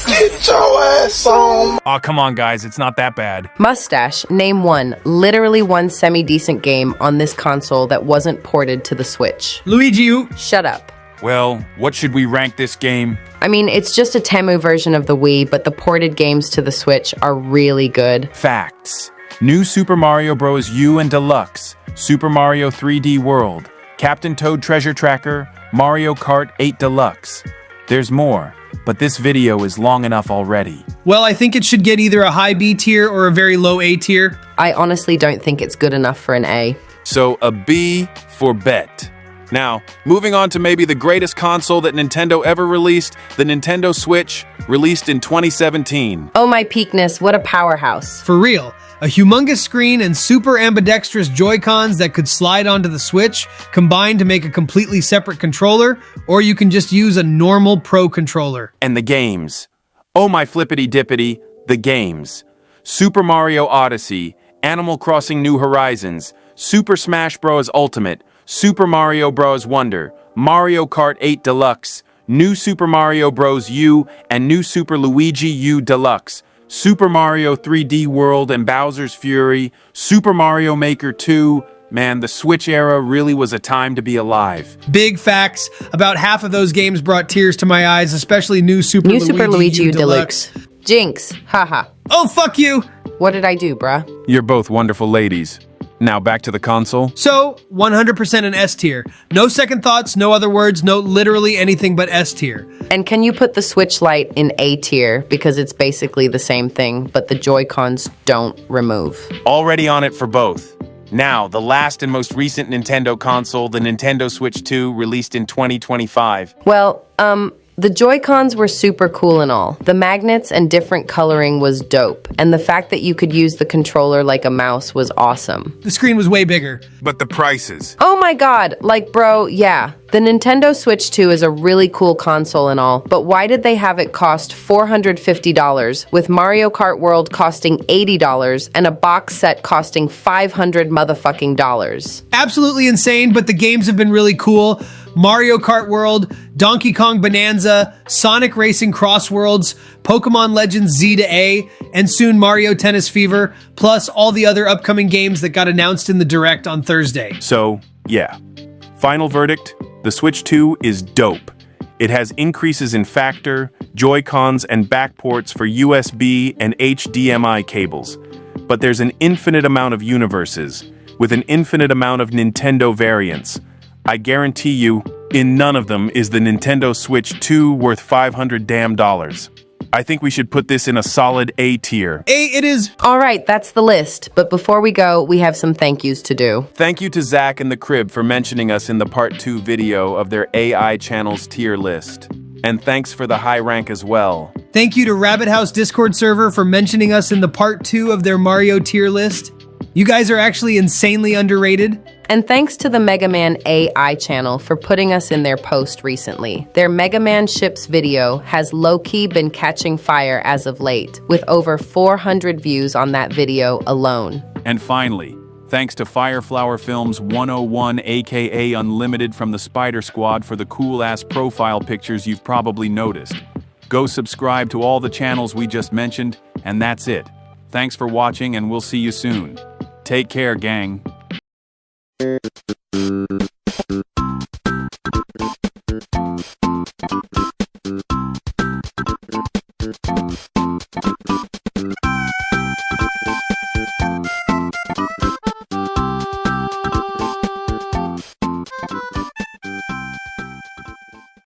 Get your ass on. Aw, come on, guys. It's not that bad. Mustache, name one, literally one semi-decent game on this console that wasn't ported to the Switch. Luigi, you. Shut up. Well, what should we rank this game? I mean, it's just a Temu version of the Wii, but the ported games to the Switch are really good. Facts. New Super Mario Bros. U and Deluxe, Super Mario 3D World, Captain Toad Treasure Tracker, Mario Kart 8 Deluxe. There's more, but this video is long enough already. Well, I think it should get either a high B tier or a very low A tier. I honestly don't think it's good enough for an A. So a B for bet. Now, moving on to maybe the greatest console that Nintendo ever released, the Nintendo Switch, released in 2017. Oh my peakness, what a powerhouse. For real. A humongous screen and super ambidextrous Joy-Cons that could slide onto the Switch, combined to make a completely separate controller, or you can just use a normal Pro controller. And the games. Oh my flippity-dippity, the games. Super Mario Odyssey, Animal Crossing New Horizons, Super Smash Bros. Ultimate, Super Mario Bros. Wonder, Mario Kart 8 Deluxe, New Super Mario Bros. U, and New Super Luigi U Deluxe, Super Mario 3D World and Bowser's Fury, Super Mario Maker 2. Man, the Switch era really was a time to be alive. Big facts. About half of those games brought tears to my eyes, especially New Super Luigi U Deluxe. Jinx, haha. Oh, fuck you! What did I do, bruh? You're both wonderful ladies. Now back to the console. So, 100% an S tier. No second thoughts, no other words, no literally anything but S tier. And can you put the Switch Lite in A tier because it's basically the same thing, but the Joy-Cons don't remove? Already on it for both. Now, the last and most recent Nintendo console, the Nintendo Switch 2, released in 2025. Well, the Joy-Cons were super cool and all. The magnets and different coloring was dope, and the fact that you could use the controller like a mouse was awesome. The screen was way bigger. But the prices. Oh my god, like bro, yeah. The Nintendo Switch 2 is a really cool console and all, but why did they have it cost $450 with Mario Kart World costing $80 and a box set costing $500 motherfucking dollars? Absolutely insane, but the games have been really cool. Mario Kart World, Donkey Kong Bonanza, Sonic Racing Cross Worlds, Pokemon Legends Z to A, and soon Mario Tennis Fever, plus all the other upcoming games that got announced in the Direct on Thursday. So, yeah. Final verdict, the Switch 2 is dope. It has increases in factor, Joy-Cons, and backports for USB and HDMI cables. But there's an infinite amount of universes, with an infinite amount of Nintendo variants. I guarantee you, in none of them is the Nintendo Switch 2 worth $500 damn. I think we should put this in a solid A tier. A, it is. All right, that's the list. But before we go, we have some thank yous to do. Thank you to Zach and the Crib for mentioning us in the Part 2 video of their AI channels tier list. And thanks for the high rank as well. Thank you to Rabbit House Discord server for mentioning us in the Part 2 of their Mario tier list. You guys are actually insanely underrated. And thanks to the Mega Man AI channel for putting us in their post recently. Their Mega Man Ships video has low-key been catching fire as of late, with over 400 views on that video alone. And finally, thanks to Fireflower Films 101 aka Unlimited from the Spider Squad for the cool-ass profile pictures you've probably noticed. Go subscribe to all the channels we just mentioned, and that's it. Thanks for watching and we'll see you soon. Take care, gang.